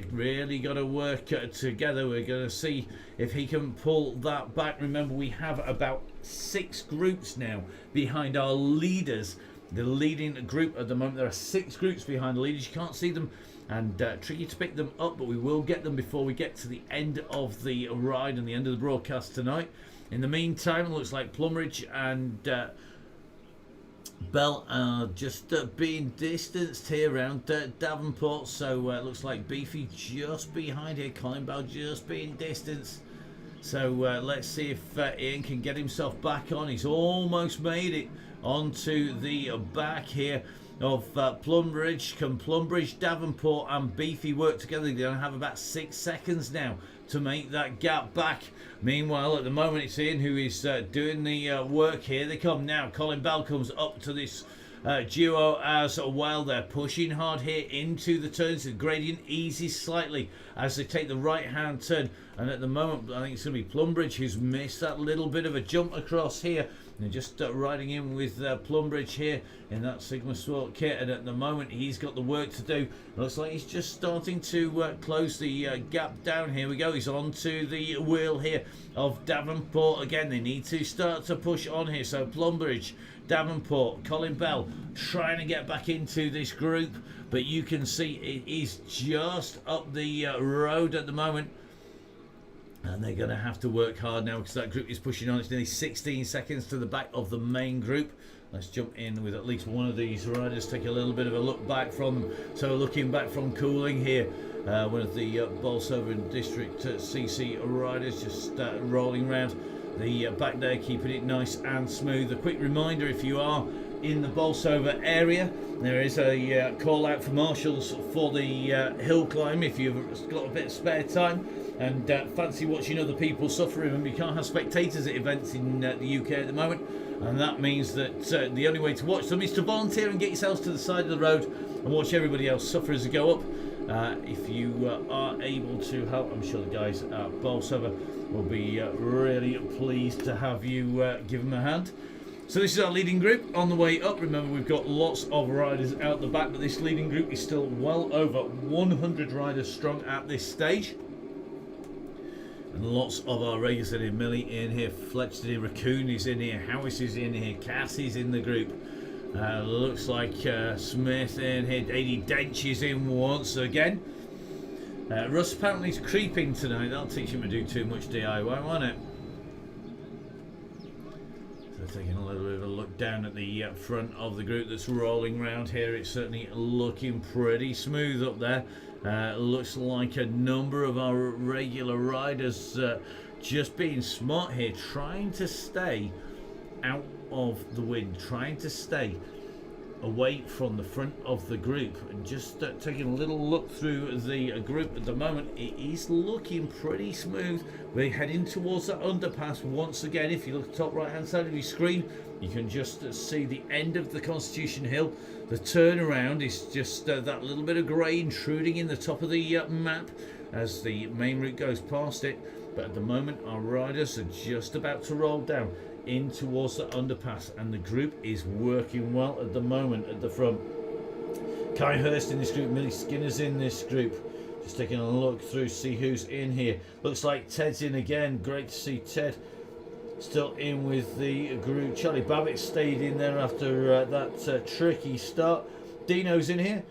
Really got to work together. We're going to see if he can pull that back. Remember, we have about 6 groups now behind our leaders. The leading group at the moment. There are 6 groups behind the leaders. You can't see them, and tricky to pick them up, but we will get them before we get to the end of the ride and the end of the broadcast tonight. In the meantime, it looks like Plumridge and Bell are just being distanced here around Davenport, so it looks like Beefy just behind here, Colin Bell just being distanced. So let's see if Ian can get himself back on. He's almost made it onto the back here of Plumbridge. Can Plumbridge, Davenport and Beefy work together? They're going to have about 6 seconds now to make that gap back. Meanwhile, at the moment, it's Ian who is doing the work here. They come now. Colin Bell comes up to this duo as well. They're pushing hard here into the turns. The gradient eases slightly as they take the right hand turn, and at the moment I think it's going to be Plumbridge who's missed that little bit of a jump across here. They're just riding in with Plumbridge here in that Sigma Sport kit, and at the moment he's got the work to do. Looks like he's just starting to close the gap down. Here we go. He's on to the wheel here of Davenport again. They need to start to push on here. So Plumbridge, Davenport, Colin Bell trying to get back into this group, but you can see it is just up the road at the moment. And they're going to have to work hard now because that group is pushing on. It's nearly 16 seconds to the back of the main group. Let's jump in with at least one of these riders. Take a little bit of a look back from them. So looking back from Cooling here. One of the Bolsover District CC riders just rolling around the back there, keeping it nice and smooth. A quick reminder, if you are in the Bolsover area, there is a call out for marshals for the hill climb if you've got a bit of spare time and fancy watching other people suffer. Remember, you can't have spectators at events in the UK at the moment, and that means that the only way to watch them is to volunteer and get yourselves to the side of the road and watch everybody else suffer as they go up. If you are able to help, I'm sure the guys at Bolsover will be really pleased to have you give them a hand. So this is our leading group on the way up. Remember, we've got lots of riders out the back, but this leading group is still well over 100 riders strong at this stage. And lots of our regulars in here. Millie in here, Fletcher in, Raccoon is in here, Howis is in here, Cass is in the group. Looks like Smith in here, Eddie Dench is in once again. Russ apparently is creeping tonight. That'll teach him to do too much DIY, won't it? So taking a little bit of a look down at the front of the group that's rolling round here. It's certainly looking pretty smooth up there. Looks like a number of our regular riders just being smart here, trying to stay out of the wind, trying to stay away from the front of the group, and just taking a little look through the group at the moment, it is looking pretty smooth. We're heading towards that underpass once again. If you look at the top right hand side of your screen, you can just see the end of the Constitution Hill. The turnaround is just that little bit of grey intruding in the top of the map as the main route goes past it. But at the moment, our riders are just about to roll down in towards the underpass, and the group is working well at the moment at the front. Kai Hurst in this group, Millie Skinner's in this group. Just taking a look through, see who's in here. Looks like Ted's in again. Great to see Ted still in with the group. Charlie Babbitt stayed in there after that tricky start. Dino's in here.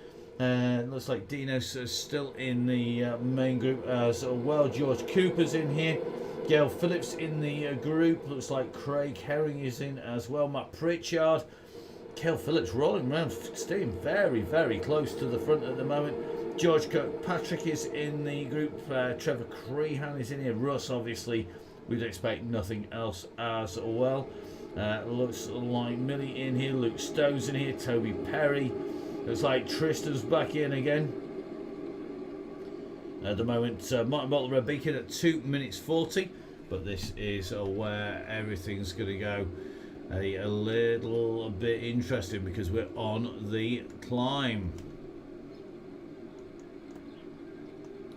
Looks like Dino's still in the main group as well. George Cooper's in here. Gail Phillips in the group. Looks like Craig Herring is in as well. Matt Pritchard. Gail Phillips rolling around, staying very, very close to the front at the moment. George Kirkpatrick is in the group. Trevor Crehan is in here. Russ, obviously, we'd expect nothing else as well. Looks like Millie in here. Luke Stowe's in here. Toby Perry. Looks like Tristan's back in again. At the moment, Martin Butler Red Beacon at 2 minutes 40, but this is where everything's going to go a little bit interesting because we're on the climb.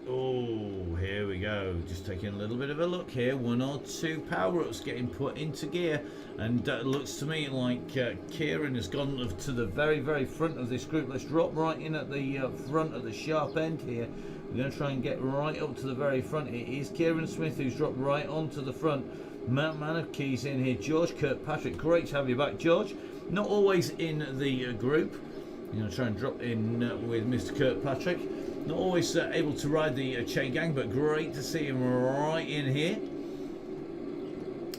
Oh, here we go. Just taking a little bit of a look here. 1 or 2 power-ups getting put into gear, and it looks to me like Kieran has gone to the very, very front of this group. Let's drop right in at the front at the sharp end here. We're going to try and get right up to the very front. It is Kieran Smith who's dropped right onto the front. Matt Manakey's in here. George Kirkpatrick, great to have you back, George. Not always in the group. You're going to try and drop in with Mr. Kirkpatrick. Not always able to ride the chain gang, but great to see him right in here.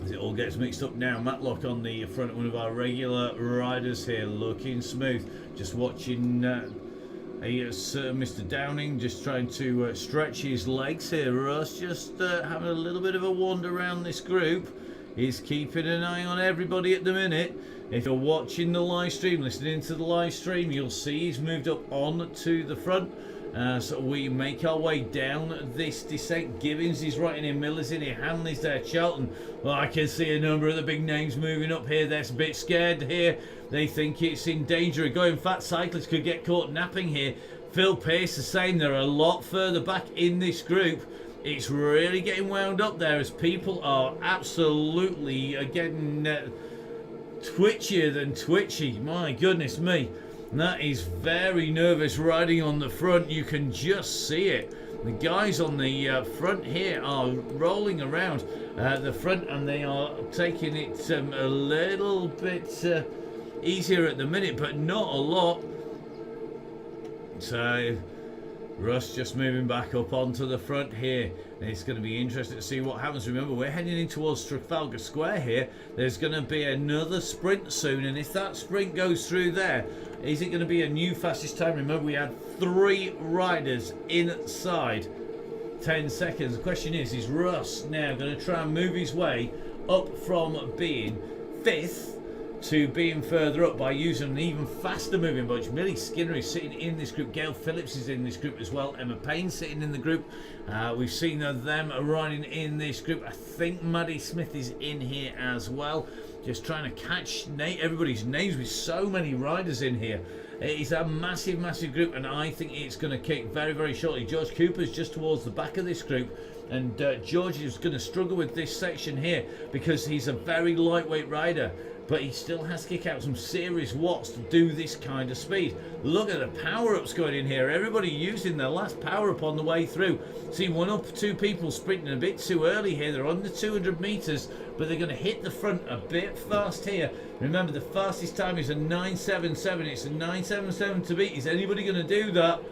As it all gets mixed up now, Matlock on the front, one of our regular riders here, looking smooth. Just watching Mr. Downing just trying to stretch his legs here. Russ just having a little bit of a wander around this group. He's keeping an eye on everybody at the minute. If you're watching the live stream, listening to the live stream, you'll see he's moved up on to the front. So we make our way down this descent. Gibbons is right in here, Miller's in here, Hanley's there, Charlton. Well, I can see a number of the big names moving up here. They're a bit scared here. They think it's in danger of going. Fat cyclists could get caught napping here. Phil Pearce the same. They're a lot further back in this group. It's really getting wound up there as people are absolutely getting twitchier than twitchy. My goodness me. That is very nervous riding on the front. You can just see it. The guys on the front here are rolling around the front, and they are taking it a little bit easier at the minute, but not a lot. So Russ just moving back up onto the front here. It's going to be interesting to see what happens. Remember, we're heading in towards Trafalgar Square here. There's going to be another sprint soon, and if that sprint goes through there, is it going to be a new fastest time? Remember, we had 3 riders inside 10 seconds. The question is Russ now going to try and move his way up from being 5th to being further up by using an even faster moving bunch? Millie Skinner is sitting in this group. Gail Phillips is in this group as well. Emma Payne sitting in the group. We've seen them riding in this group. I think Maddie Smith is in here as well. Just trying to catch everybody's names with so many riders in here. It is a massive, massive group, and I think it's going to kick very, very shortly. George Cooper's just towards the back of this group, and George is going to struggle with this section here because he's a very lightweight rider. But he still has to kick out some serious watts to do this kind of speed. Look at the power-ups going in here. Everybody using their last power-up on the way through. See, 1 or 2 people sprinting a bit too early here. They're under 200 metres, but they're going to hit the front a bit fast here. Remember, the fastest time is a 9.77. It's a 9.77 to beat. Is anybody going to do that?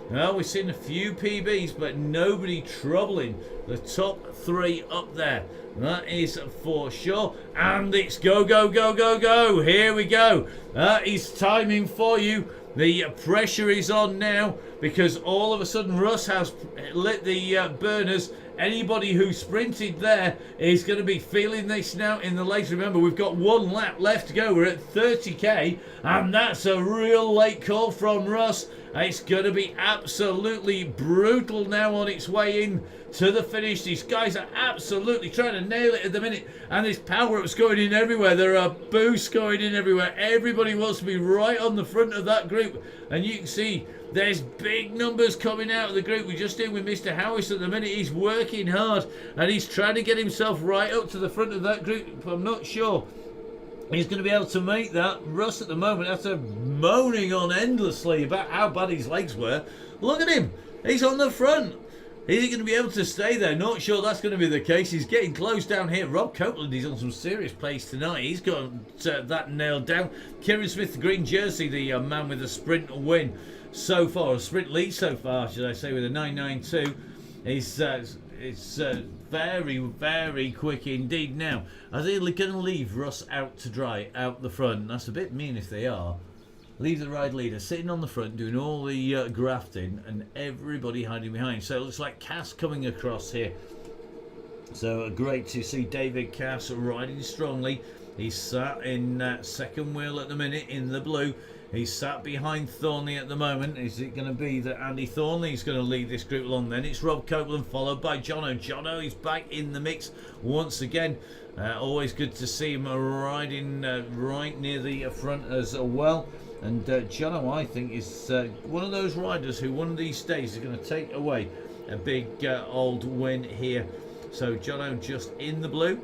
Well, we've seen a few PBs, but nobody troubling the top 3 up there. That is for sure. And it's go, go, go, go, go. Here we go. That is timing for you. The pressure is on now because all of a sudden Russ has lit the burners. Anybody who sprinted there is going to be feeling this now in the legs. Remember, we've got 1 lap left to go. We're at 30k, and that's a real late call from Russ. It's going to be absolutely brutal now on its way in to the finish. These guys are absolutely trying to nail it at the minute, and there's power-ups going in everywhere. There are boosts going in everywhere. Everybody wants to be right on the front of that group, and you can see there's big numbers coming out of the group. We're just in with Mr. Howis at the minute. He's working hard, and he's trying to get himself right up to the front of that group. I'm not sure he's going to be able to make that. Russ at the moment, after moaning on endlessly about how bad his legs were, look at him. He's on the front. Is he going to be able to stay there? Not sure that's going to be the case. He's getting close down here. Rob Copeland, he's on some serious pace tonight. He's got that nailed down. Kieran Smith, the green jersey, the man with the sprint win so far, a sprint lead so far, should I say, with a 9.92. It's very, very quick indeed. Now, are they going to leave Russ out to dry out the front? That's a bit mean if they are. Leave the ride leader sitting on the front doing all the grafting and everybody hiding behind. So it looks like Cass coming across here. So great to see David Cass riding strongly. He's sat in second wheel at the minute in the blue. He's sat behind Thornley at the moment. Is it going to be that Andy Thornley is going to lead this group along? Then it's Rob Copeland followed by Jono. Jono is back in the mix once again. Always good to see him riding right near the front as well. And Jono, I think, is one of those riders who one of these days is going to take away a big old win here. So Jono just in the blue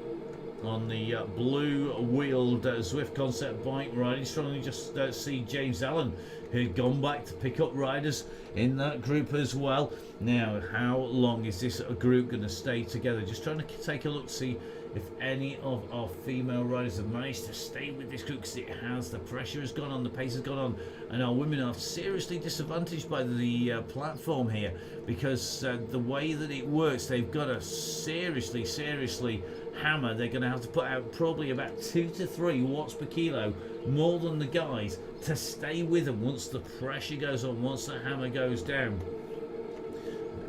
on the blue-wheeled Zwift concept bike, riding strongly. Just see James Allen, who'd gone back to pick up riders in that group as well. Now, how long is this group going to stay together? Just trying to take a look, see if any of our female riders have managed to stay with this group, because it has. The pressure has gone on, the pace has gone on, and our women are seriously disadvantaged by the platform here, because the way that it works, they've got to seriously hammer. They're going to have to put out probably about 2 to 3 watts per kilo more than the guys to stay with them once the pressure goes on, once the hammer goes down.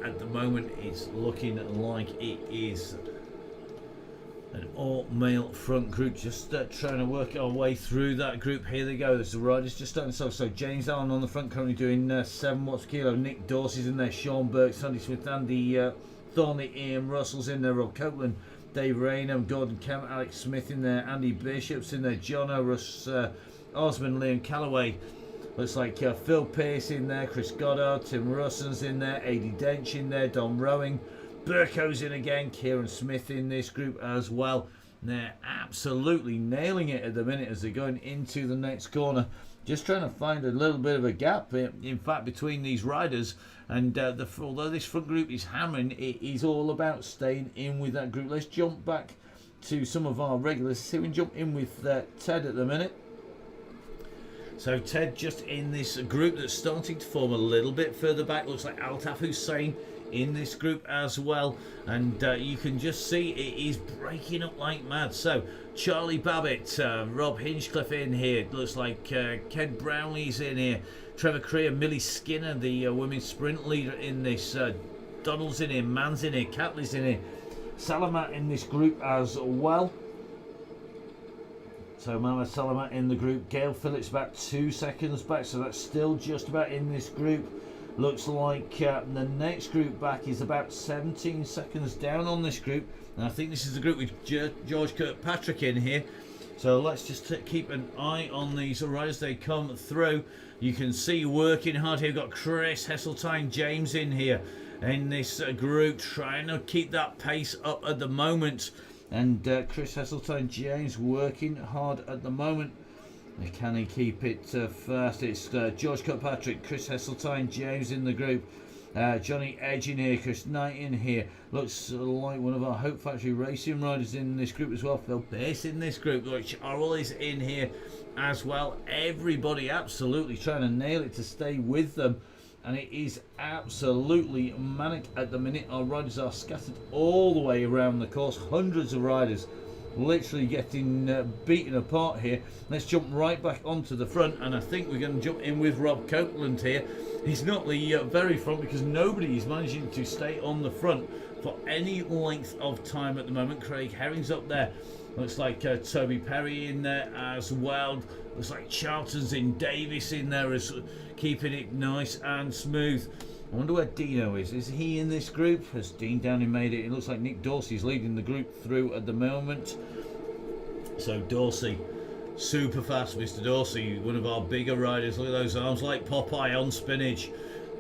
At the moment, it's looking like it is an all-male front group, just trying to work our way through that group. Here they go. There's the riders just starting. So James Allen on the front, currently doing 7 watts per kilo. Nick Dorsey's in there. Sean Burke, Sandy Smith, Andy Thornley, Ian Russell's in there. Rob Copeland, Dave Raynham, Gordon Kemp, Alex Smith in there. Andy Bishop's in there. Jono, Russ Osmond, Liam Callaway. Looks like Phil Pearce in there. Chris Goddard, Tim Russon's in there. Adi Dench in there. Don Rowing. Burko's in again, Kieran Smith in this group as well. They're absolutely nailing it at the minute as they're going into the next corner. Just trying to find a little bit of a gap, in fact, between these riders. And although this front group is hammering, it is all about staying in with that group. Let's jump back to some of our regulars. See if we can jump in with Ted at the minute. So Ted just in this group that's starting to form a little bit further back. Looks like Altaf Hussein in this group as well, and you can just see it is breaking up like mad. So Charlie Babbitt, Rob Hinchcliffe in here. It looks like Ken Brownlee's in here. Trevor Creer, Millie Skinner, the women's sprint leader in this. Donald's in here, Mann's in here, Catley's in here. Salamat in this group as well. So Mama Salamat in the group. Gail Phillips about 2 seconds back, so that's still just about in this group. Looks like the next group back is about 17 seconds down on this group, and I think this is the group with George Kirkpatrick in here. So let's just keep an eye on these riders. They come through. You can see working hard here. We've got Chris Heseltine James in here in this group, trying to keep that pace up at the moment. And Chris Heseltine James working hard at the moment. Can he keep it fast? It's George Kirkpatrick, Chris Heseltine, James in the group. Johnny Edge in here, Chris Knight in here. Looks like one of our Hope Factory racing riders in this group as well. Phil Pearce in this group. Which Arrol is in here as well. Everybody absolutely trying to nail it to stay with them. And it is absolutely manic at the minute. Our riders are scattered all the way around the course. Hundreds of riders literally getting beaten apart here. Let's jump right back onto the front, and I think we're going to jump in with Rob Copeland here. He's not the very front because nobody is managing to stay on the front for any length of time at the moment. Craig Herring's up there. Looks like Toby Perry in there as well. Looks like Charlton's in, Davis in there, as keeping it nice and smooth. I wonder where Dino is. Is he in this group? Has Dean Downing made it? It looks like Nick Dorsey's leading the group through at the moment. So Dorsey, super fast, Mr. Dorsey, one of our bigger riders. Look at those arms, like Popeye on spinach.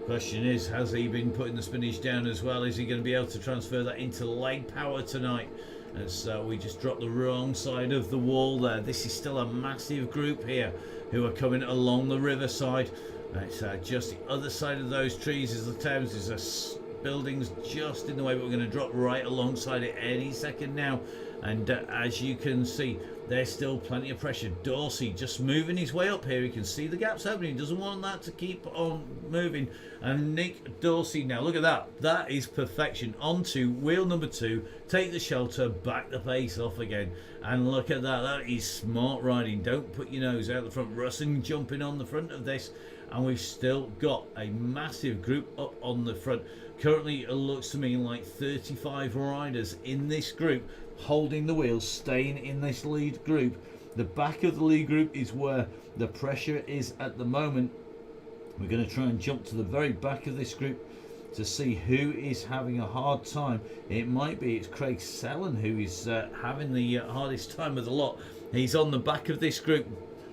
Question is, has he been putting the spinach down as well? Is he going to be able to transfer that into leg power tonight? As we just dropped the wrong side of the wall there. This is still a massive group here who are coming along the riverside. It's just the other side of those trees is the Thames. There's a buildings just in the way, but we're going to drop right alongside it any second now. And as you can see, there's still plenty of pressure. Dorsey just moving his way up here. He can see the gaps opening. He doesn't want that to keep on moving. And Nick Dorsey now, look at that. That is perfection. Onto wheel number 2. Take the shelter, back the pace off again. And look at that. That is smart riding. Don't put your nose out the front. Russin jumping on the front of this. And we've still got a massive group up on the front. Currently, it looks to me like 35 riders in this group holding the wheels, staying in this lead group. The back of the lead group is where the pressure is at the moment. We're going to try and jump to the very back of this group to see who is having a hard time. It might be it's Craig Sellen who is having the hardest time of the lot. He's on the back of this group.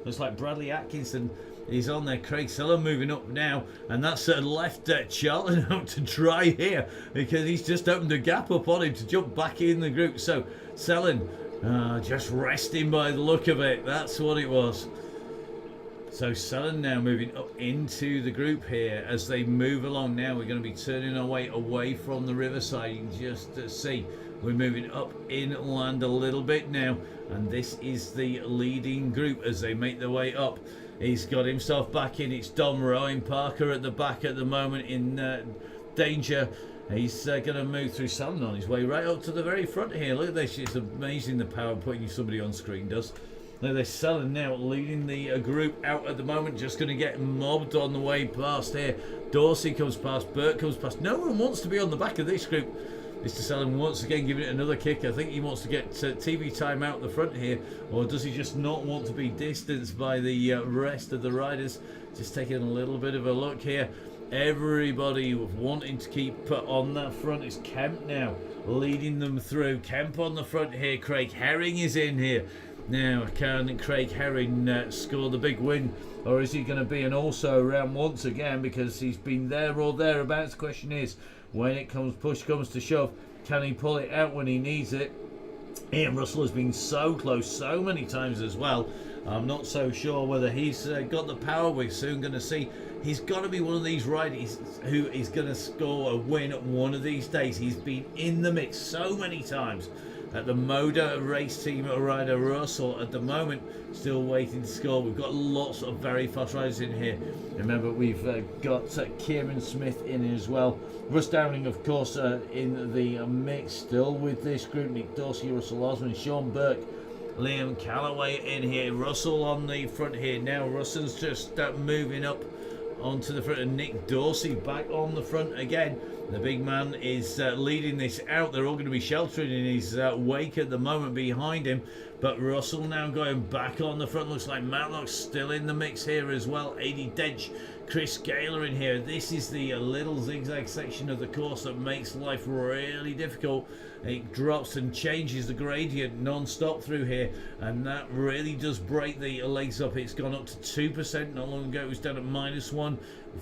Looks like Bradley Atkinson. He's on there. Craig Sellen moving up now, and that's left Charlton out to dry here because he's just opened a gap up on him to jump back in the group. So Sellen just resting by the look of it. That's what it was. So Sellen now moving up into the group here as they move along. Now we're going to be turning our way away from the riverside. You can just see we're moving up inland a little bit now, and this is the leading group as they make their way up. He's got himself back in. It's Dom Rowan Parker at the back at the moment in danger. He's going to move through Sellen on his way right up to the very front here. Look at this. It's amazing the power of putting somebody on screen does. Look at this. Sellen now leading the group out at the moment. Just going to get mobbed on the way past here. Dorsey comes past. Burt comes past. No one wants to be on the back of this group. Mr. Sellen once again giving it another kick. I think he wants to get TV time out the front here, or does he just not want to be distanced by the rest of the riders? Just taking a little bit of a look here. Everybody wanting to keep on that front. Is Kemp now leading them through. Kemp on the front here. Craig Herring is in here. Now, can Craig Herring score the big win, or is he going to be an also around once again because he's been there or thereabouts? The question is, when it comes, push comes to shove, can he pull it out when he needs it? Ian Russell has been so close so many times as well. I'm not so sure whether he's got the power. We're soon going to see. He's got to be one of these riders who is going to score a win one of these days. He's been in the mix so many times. At the Moda race team rider Russell at the moment still waiting to score. We've got lots of very fast riders in here. Remember, we've got Kieran Smith in as well. Russ Downing, of course, in the mix still with this group. Nick Dorsey, Russell Osmond, Sean Burke, Liam Callaway in here. Russell on the front here now. Russell's just moving up onto the front, and Nick Dorsey back on the front again. The big man is leading this out. They're all going to be sheltering in his wake at the moment behind him. But Russell now going back on the front. Looks like Matlock's still in the mix here as well. 80 Dench, Chris Gaylor in here. This is the little zigzag section of the course that makes life really difficult. It drops and changes the gradient non-stop through here, and that really does break the legs up. It's gone up to 2%. Not long ago it was down at -1.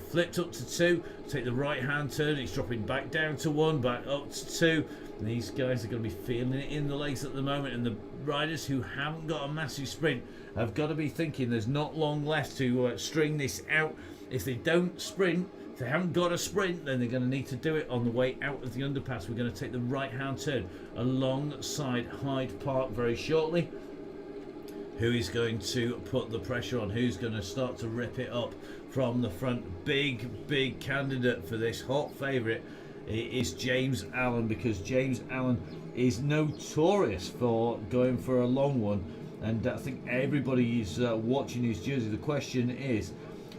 Flipped up to 2. Take the right hand turn. It's dropping back down to 1, back up to 2. And these guys are going to be feeling it in the legs at the moment, and the riders who haven't got a massive sprint have got to be thinking there's not long left to string this out. If they don't sprint, if they haven't got a sprint, then they're going to need to do it on the way out of the underpass. We're going to take the right hand turn alongside Hyde Park very shortly. Who is going to put the pressure on? Who's going to start to rip it up from the front? Big candidate for this hot favourite is James Allen, because James Allen is notorious for going for a long one, and I think everybody is watching his jersey. The question is,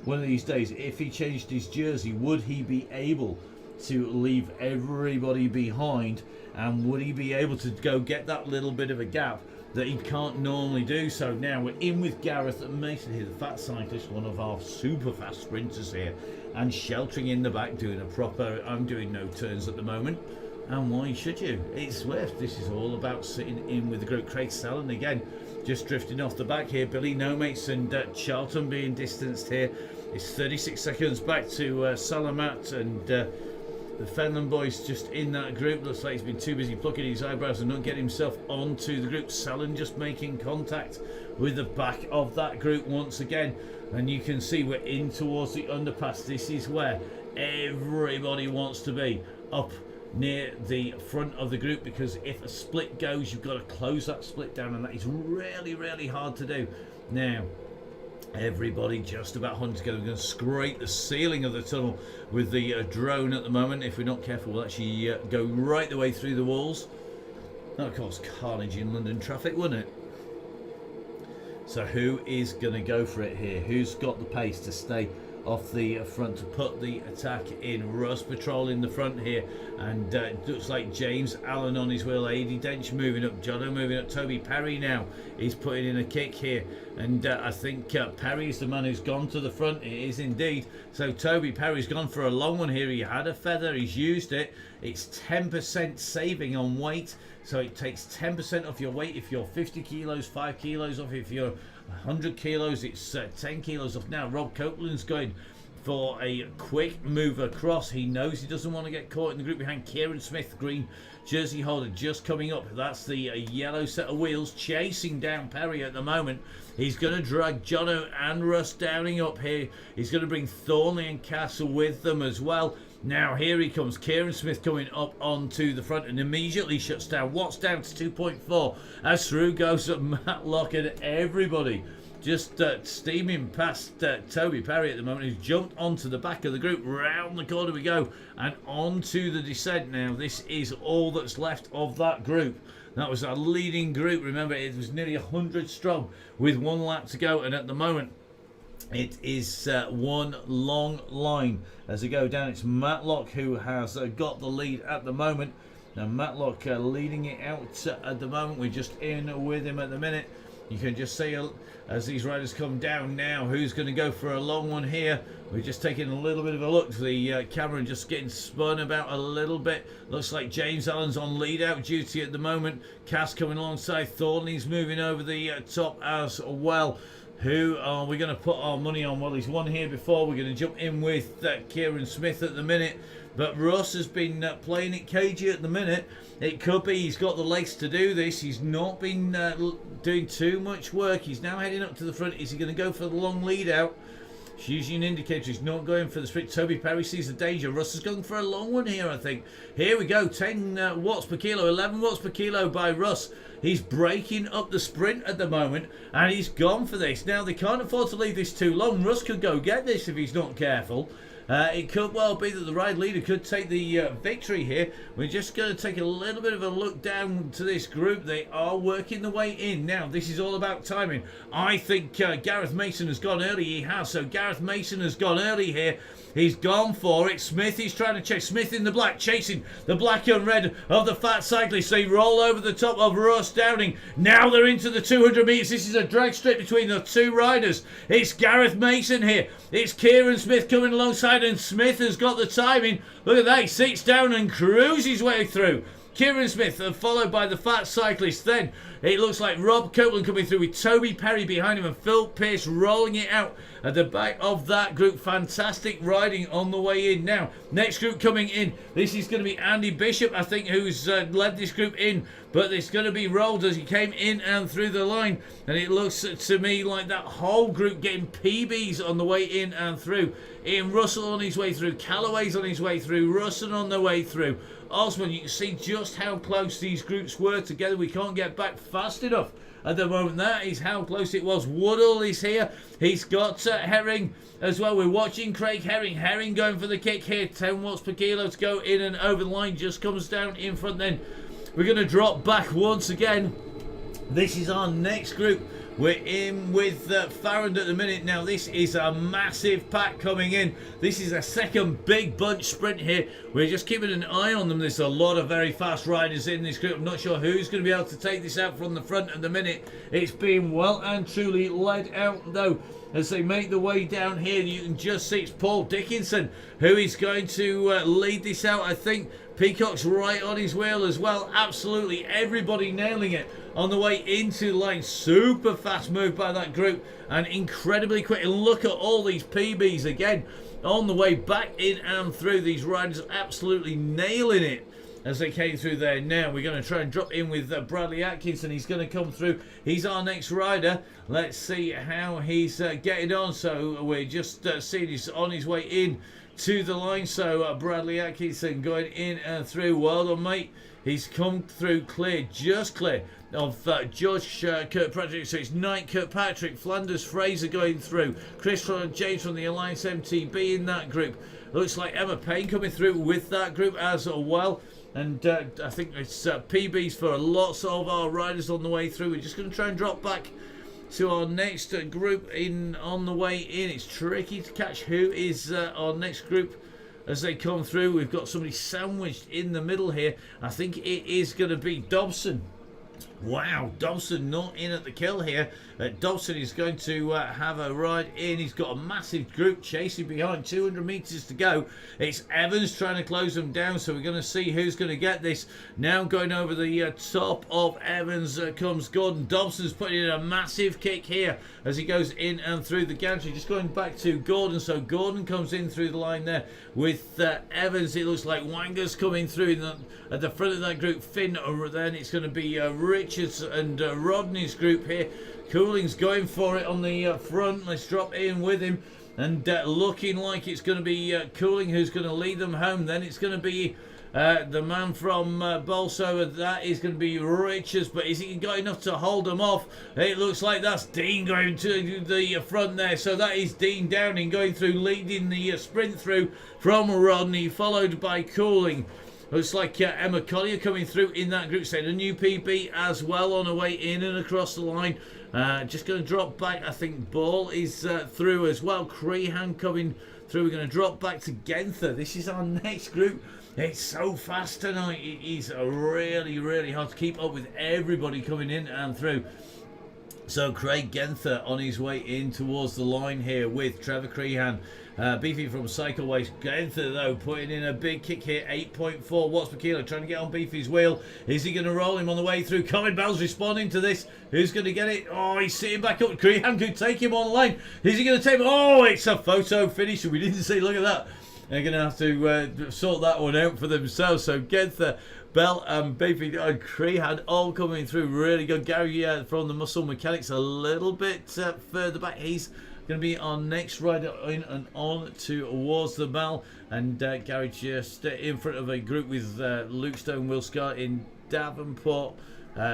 one of these days, if he changed his jersey, would he be able to leave everybody behind, and would he be able to go get that little bit of a gap that he can't normally do? So now we're in with Gareth Mason here, the fat cyclist, one of our super fast sprinters here, and sheltering in the back, doing a proper, I'm doing no turns at the moment. And why should you? It's Swift. This is all about sitting in with the group. Craig Sallon again, just drifting off the back here. Billy Nomates and Charlton being distanced here. It's 36 seconds back to Salamat, and the Fenland boys just in that group. Looks like he's been too busy plucking his eyebrows and not getting himself onto the group. Sallon just making contact with the back of that group once again. And you can see we're in towards the underpass. This is where everybody wants to be, up near the front of the group, because if a split goes, you've got to close that split down, and that is really, really hard to do. Now, everybody just about hunting together. We're going to scrape the ceiling of the tunnel with the drone at the moment. If we're not careful, we'll actually go right the way through the walls. That would cause carnage in London traffic, wouldn't it? So who is going to go for it here? Who's got the pace to stay off the front to put the attack in? Russ patrolling the front here, and it looks like James Allen on his wheel. Adi Dench moving up, Jono moving up. Toby Parry now is putting in a kick here, and I think Parry is the man who's gone to the front. It is indeed. So Toby Parry's gone for a long one here. He had a feather, he's used it. It's 10% saving on weight, so it takes 10% off your weight if you're 50 kilos, 5 kilos off if you're 100 kilos. It's 10 kilos off. Now Rob Copeland's going for a quick move across. He knows he doesn't want to get caught in the group behind. Kieran Smith, green jersey holder, just coming up. That's the yellow set of wheels chasing down Perry at the moment. He's going to drag Jono and Russ Downing up here. He's going to bring Thornley and Castle with them as well. Now here he comes, Kieran Smith coming up onto the front and immediately shuts down. Watts down to 2.4 as through goes Matlock, and everybody just steaming past Toby Parry at the moment, who's jumped onto the back of the group. Round the corner we go and onto the descent now. This is all that's left of that group. That was our leading group. Remember, it was nearly 100 strong with one lap to go, and at the moment it is one long line as they go down. It's Matlock who has got the lead at the moment. Now Matlock leading it out at the moment. We're just in with him at the minute. You can just see as these riders come down now who's going to go for a long one here. We're just taking a little bit of a look. The camera just getting spun about a little bit. Looks like James Allen's on lead out duty at the moment. Cass coming alongside. Thornley's moving over the top as well. Who are we going to put our money on? Well, he's won here before. We're going to jump in with Kieran Smith at the minute. But Russ has been playing it cagey at the minute. It could be he's got the legs to do this. He's not been doing too much work. He's now heading up to the front. Is he going to go for the long lead out? She's using an indicator. He's not going for the sprint. Toby Parry sees the danger. Russ is going for a long one here, I think. Here we go. 10 watts per kilo. 11 watts per kilo by Russ. He's breaking up the sprint at the moment, and he's gone for this. Now, they can't afford to leave this too long. Russ could go get this if he's not careful. It could well be that the ride leader could take the victory here. We're just going to take a little bit of a look down to this group. They are working the way in. Now, this is all about timing. I think Gareth Mason has gone early. He has. So Gareth Mason has gone early here. He's gone for it. Smith is trying to chase. Smith in the black, chasing the black and red of the fat cyclists. They roll over the top of Russ Downing. Now they're into the 200 metres. This is a drag strip between the two riders. It's Gareth Mason here. It's Kieran Smith coming alongside, and Smith has got the timing. Look at that. He sits down and cruises his way through. Kieran Smith, followed by the fat cyclist. Then it looks like Rob Copeland coming through with Toby Parry behind him and Phil Pearce rolling it out at the back of that group. Fantastic riding on the way in. Now, next group coming in. This is going to be Andy Bishop, I think, who's led this group in. But it's going to be rolled as he came in and through the line. And it looks to me like that whole group getting PBs on the way in and through. Ian Russell on his way through. Callaway's on his way through. Russell on the way through. Osman, you can see just how close these groups were together. We can't get back fast enough at the moment. That is how close it was. Woodall is here. He's got Herring as well. We're watching Craig Herring. Herring going for the kick here. 10 watts per kilo to go in and over the line. Just comes down in front then. We're going to drop back once again. This is our next group. We're in with Farrand at the minute. Now this is a massive pack coming in. This is a second big bunch sprint here. We're just keeping an eye on them. There's a lot of very fast riders in this group. I'm not sure who's going to be able to take this out from the front at the minute. It's being well and truly led out though. As they make the way down here, you can just see it's Paul Dickinson who is going to lead this out. I think Peacock's right on his wheel as well. Absolutely everybody nailing it on the way into the line. Super fast move by that group and incredibly quick. And look at all these PBs again on the way back in and through. These riders absolutely nailing it as they came through there. Now we're going to try and drop in with Bradley Atkinson. He's going to come through. He's our next rider. Let's see how he's getting on. So we're just seeing he's on his way in to the line. So Bradley Atkinson going in and through. Well done, mate. He's come through clear, just clear of George Kirkpatrick. So it's Knight, Kirkpatrick, Flanders, Fraser going through. Chris James from the Alliance MTB in that group. Looks like Emma Payne coming through with that group as well. And I think it's PBs for lots of our riders on the way through. We're just going to try and drop back to our next group in on the way in. It's tricky to catch who is our next group as they come through. We've got somebody sandwiched in the middle here. I think it is going to be Dobson. Wow, Dobson not in at the kill here. Dobson is going to have a ride in. He's got a massive group chasing behind. 200 metres to go. It's Evans trying to close them down, so we're going to see who's going to get this. Now going over the top of Evans comes Gordon. Dobson's putting in a massive kick here as he goes in and through the gantry. Just going back to Gordon, so Gordon comes in through the line there with Evans. It looks like Wanger's coming through at the front of that group. Finn, then it's going to be Richards and Rodney's group here. Cooling's going for it on the front. Let's drop in with him. And looking like it's going to be Cooling who's going to lead them home. Then it's going to be the man from Bolsover. That is going to be Richards. But is he got enough to hold them off? It looks like that's Dean going to the front there. So that is Dean Downing going through, leading the sprint through from Rodney, followed by Cooling. Looks like Emma Collier coming through in that group, setting a new PB as well on her way in and across the line. Just going to drop back. I think Ball is through as well. Crehan coming through. We're going to drop back to Genther. This is our next group. It's so fast tonight. It is really, really hard to keep up with everybody coming in and through. So Craig Genther on his way in towards the line here with Trevor Crehan. Beefy from Cycleways. Genther though putting in a big kick here. 8.4 watts per kilo. Trying to get on Beefy's wheel. Is he going to roll him on the way through? Colin Bell's responding to this. Who's going to get it? Oh, he's sitting back up. Crehan could take him on the line. Is he going to take him? Oh, it's a photo finish. We didn't see. Look at that. They're going to have to sort that one out for themselves. So Genther, Bell and Beefy and Crehan all coming through really good. Gary from the Muscle Mechanics a little bit further back. He's going to be our next rider in and on towards the bell. And Gary just in front of a group with Luke Stone, Will Scott in Davenport.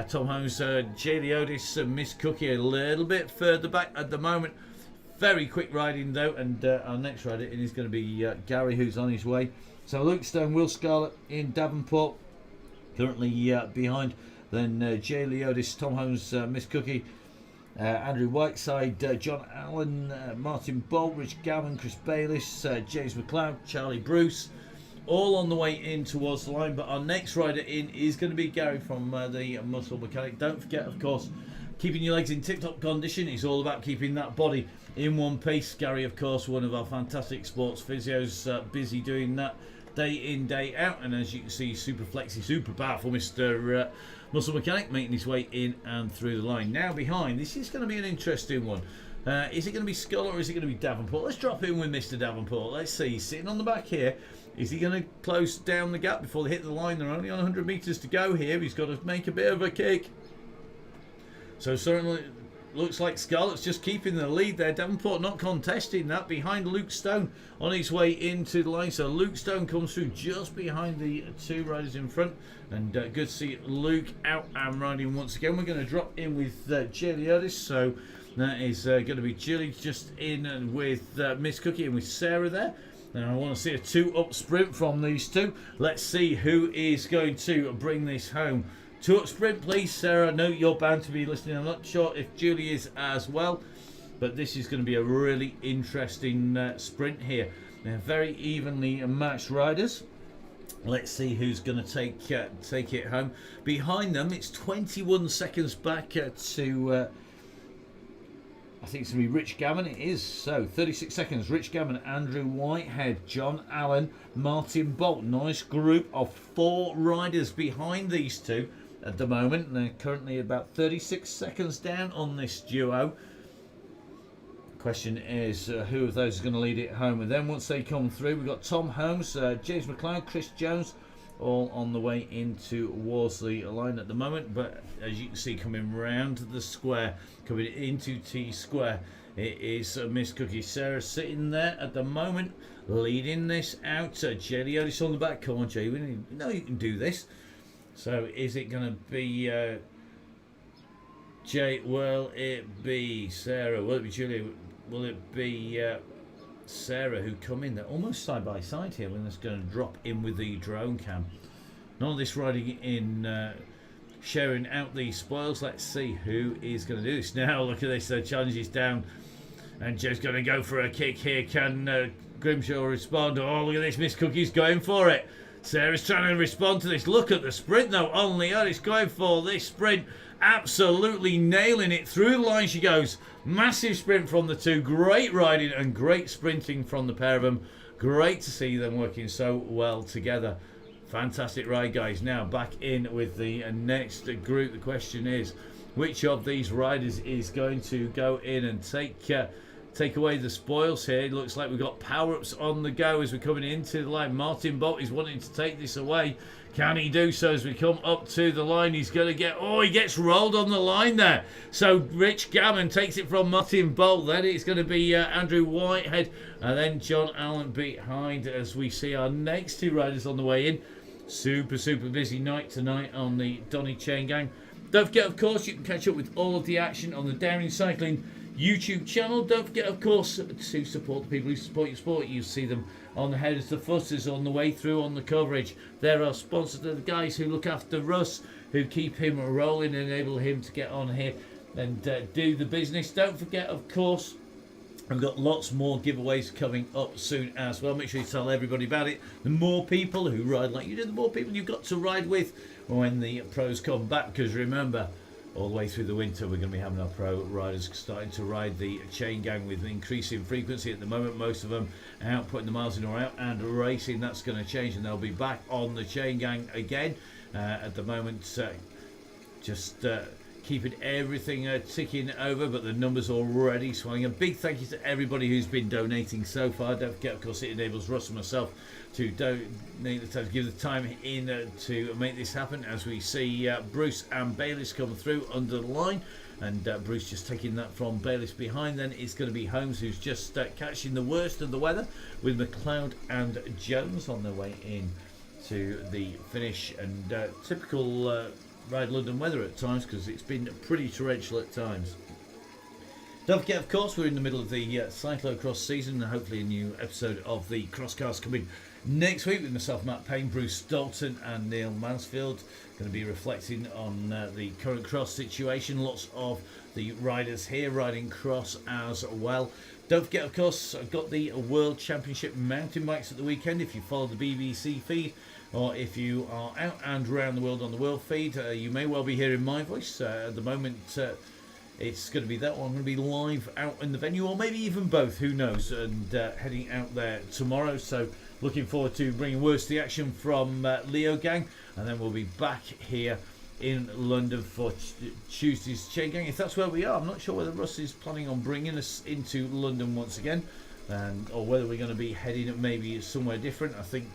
Tom Holmes, Jay Leodis, Miss Cookie a little bit further back at the moment. Very quick riding though, and our next rider in is going to be Gary, who's on his way. So Luke Stone, Will Scarlett in Davenport, currently behind. Then Jay Leodis, Tom Holmes, Miss Cookie, Andrew Whiteside, John Allen, Martin Baldridge, Gavin, Chris Bayliss, James McLeod, Charlie Bruce, all on the way in towards the line. But our next rider in is going to be Gary from the Muscle Mechanic. Don't forget, of course, keeping your legs in tip-top condition. It's all about keeping that body in one piece. Gary, of course, one of our fantastic sports physios, busy doing that day in, day out. And as you can see, super flexy, super powerful Mr. Muscle Mechanic making his way in and through the line. Now behind, this is going to be an interesting one. Is it going to be Skull or is it going to be Davenport? Let's drop in with Mr. Davenport. Let's see, he's sitting on the back here. Is he going to close down the gap before they hit the line? They're only on 100 metres to go here. He's got to make a bit of a kick. So certainly looks like Scarlett's just keeping the lead there. Davenport not contesting that behind Luke Stone on his way into the line. So Luke Stone comes through just behind the two riders in front. And good to see Luke out and riding once again. We're going to drop in with Jay Leodis. So that is going to be Jilly just in with Miss Cookie and with Sarah there. And I want to see a 2-up sprint from these two. Let's see who is going to bring this home 2 up sprint, please, Sarah. I know you're bound to be listening. I'm not sure if Julie is as well, but this is going to be a really interesting sprint here. They're very evenly matched riders. Let's see who's going to take it home. Behind them, it's 21 seconds back to... I think it's going to be Rich Gammon. It is. So, 36 seconds. Rich Gammon, Andrew Whitehead, John Allen, Martin Bolt. Nice group of 4 riders behind these two at the moment. They're currently about 36 seconds down on this duo. Question is who of those is going to lead it home. And then once they come through, we've got Tom Holmes, James McLeod, Chris Jones, all on the way into Worsley line at the moment. But as you can see, coming round the square, coming into T Square, it is Miss Cookie Sarah sitting there at the moment, leading this out. Jay Leotis on the back. Come on, Jay, we know you can do this. So is it going to be Jay? Will it be Sarah? Will it be Julia? Will it be Sarah who come in? They're almost side by side here when that's going to drop in with the drone cam. None of this riding in, sharing out the spoils. Let's see who is going to do this. Now look at this, the challenge is down and Joe's going to go for a kick here. Can Grimshaw respond? Oh, look at this, Miss Cookie's going for it. Sarah's trying to respond to this. Look at the sprint though, on Leon is going for this sprint. Absolutely nailing it. Through the line she goes. Massive sprint from the two. Great riding and great sprinting from the pair of them. Great to see them working so well together. Fantastic ride, guys. Now back in with the next group. The question is, which of these riders is going to go in and take away the spoils here? It looks like we've got power-ups on the go as we're coming into the line. Martin Bolt is wanting to take this away. Can he do so as we come up to the line? He's going to get... Oh, he gets rolled on the line there. So Rich Gammon takes it from Martin Bolt. Then it's going to be Andrew Whitehead. And then John Allen behind as we see our next 2 riders on the way in. Super busy night tonight on the Donny Chain Gang. Don't forget, of course, you can catch up with all of the action on the Daring Cycling YouTube channel. Don't forget, of course, to support the people who support your sport. You see them on the headers, the footers on the way through on the coverage. They're our sponsors. They're the guys who look after Russ, who keep him rolling and enable him to get on here and do the business. Don't forget, of course, I've got lots more giveaways coming up soon as well. Make sure you tell everybody about it. The more people who ride like you do, the more people you've got to ride with when the pros come back. Because remember, all the way through the winter, we're going to be having our pro riders starting to ride the chain gang with increasing frequency. At the moment, most of them out putting the miles in or out and racing. That's going to change, and they'll be back on the chain gang again. At the moment, just keeping everything ticking over, but the numbers already swelling. A big thank you to everybody who's been donating so far. Don't forget, of course, it enables Russ and myself to donate the time, to give the time in to make this happen as we see Bruce and Bayliss come through under the line. And Bruce just taking that from Bayliss behind. Then it's going to be Holmes who's just catching the worst of the weather with McLeod and Jones on their way in to the finish. And typical Ride London weather at times, because it's been pretty torrential at times. Don't forget, of course, we're in the middle of the cyclocross season, and hopefully a new episode of the Crosscast coming next week with myself, Matt Payne, Bruce Dalton and Neil Mansfield. Going to be reflecting on the current cross situation. Lots of the riders here riding cross as well. Don't forget, of course, I've got the World Championship mountain bikes at the weekend. If you follow the BBC feed, or if you are out and around the world on the world feed, you may well be hearing my voice. At the moment, it's going to be that one. I'm going to be live out in the venue, or maybe even both, who knows, and heading out there tomorrow. So looking forward to bringing words to the action from Leo Gang, and then we'll be back here in London for Tuesday's Chain Gang, if that's where we are. I'm not sure whether Russ is planning on bringing us into London once again, or whether we're going to be heading maybe somewhere different. I think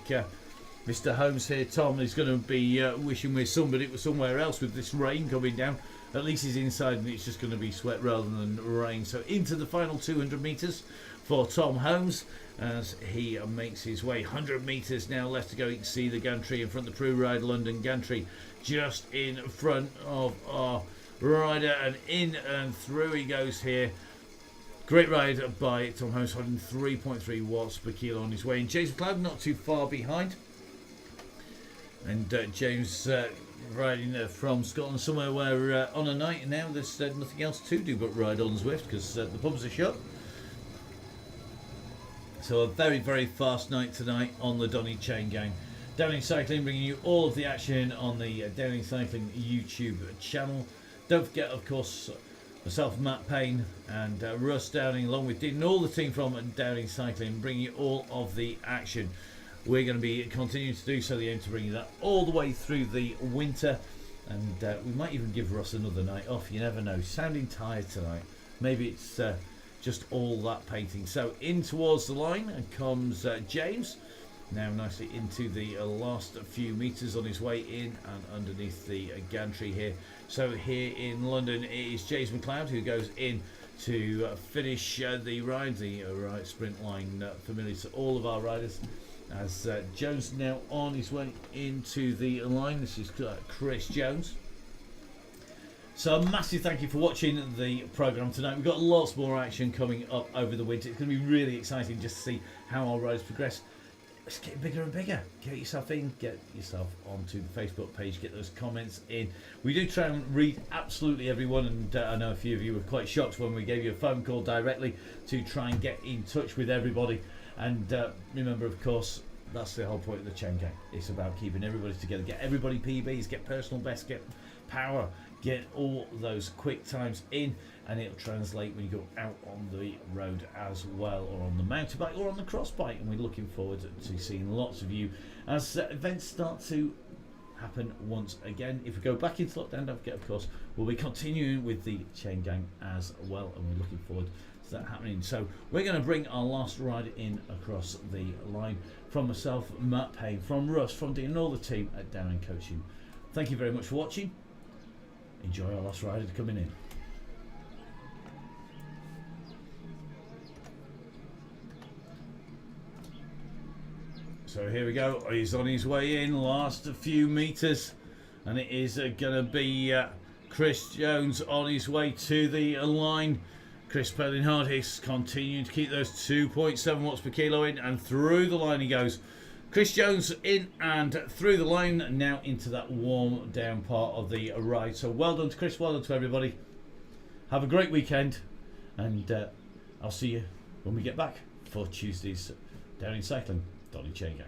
Mr. Holmes here, Tom, is going to be wishing we're somewhere else with this rain coming down. At least he's inside and it's just going to be sweat rather than rain. So into the final 200 metres for Tom Holmes as he makes his way. 100 metres now left to go. You can see the gantry in front of the Pro Ride London gantry just in front of our rider, and in and through he goes here. Great ride by Tom Holmes, 103.3 watts per kilo on his way. And James McLeod not too far behind. And James riding from Scotland, somewhere where on a night now there's nothing else to do but ride on Zwift because the pubs are shut. So a very, very fast night tonight on the Donny Chain Gang. Downing Cycling bringing you all of the action on the Downing Cycling YouTube channel. Don't forget, of course, myself, Matt Payne, and Russ Downing, along with Dean and all the team from Downing Cycling, bringing you all of the action. We're going to be continuing to do so. The aim to bring you that all the way through the winter, and we might even give Russ another night off. You never know. Sounding tired tonight. Maybe it's just all that painting. So in towards the line comes James. Now nicely into the last few metres on his way in and underneath the gantry here. So here in London it is James McLeod who goes in to finish the ride. The right sprint line familiar to all of our riders. As Jones now on his way into the line. This is Chris Jones. So a massive thank you for watching the programme tonight. We've got lots more action coming up over the winter. It's going to be really exciting just to see how our riders progress. It's getting bigger and bigger. Get yourself in, get yourself onto the Facebook page, get those comments in. We do try and read absolutely everyone, and I know a few of you were quite shocked when we gave you a phone call directly to try and get in touch with everybody. And remember, of course, that's the whole point of the Chain Gang. It's about keeping everybody together, get everybody PBs, get personal best, get power, get all those quick times in, and it'll translate when you go out on the road as well, or on the mountain bike or on the cross bike. And we're looking forward to seeing lots of you as events start to happen once again. If we go back into lockdown, don't forget, of course, we'll be continuing with the Chain Gang as well, and we're looking forward to that happening. So we're going to bring our last ride in across the line from myself, Matt Payne, from Russ, from Dean and all the team at Downing Coaching. Thank you very much for watching. Enjoy our last rider coming in. So here we go. He's on his way in, last few metres, and it is going to be Chris Jones on his way to the line. Chris pedaling hard. He's continuing to keep those 2.7 watts per kilo in, and through the line he goes. Chris Jones in and through the line, now into that warm down part of the ride. So well done to Chris, well done to everybody. Have a great weekend, and I'll see you when we get back for Tuesday's Downing Cycling Donny Chain Gang.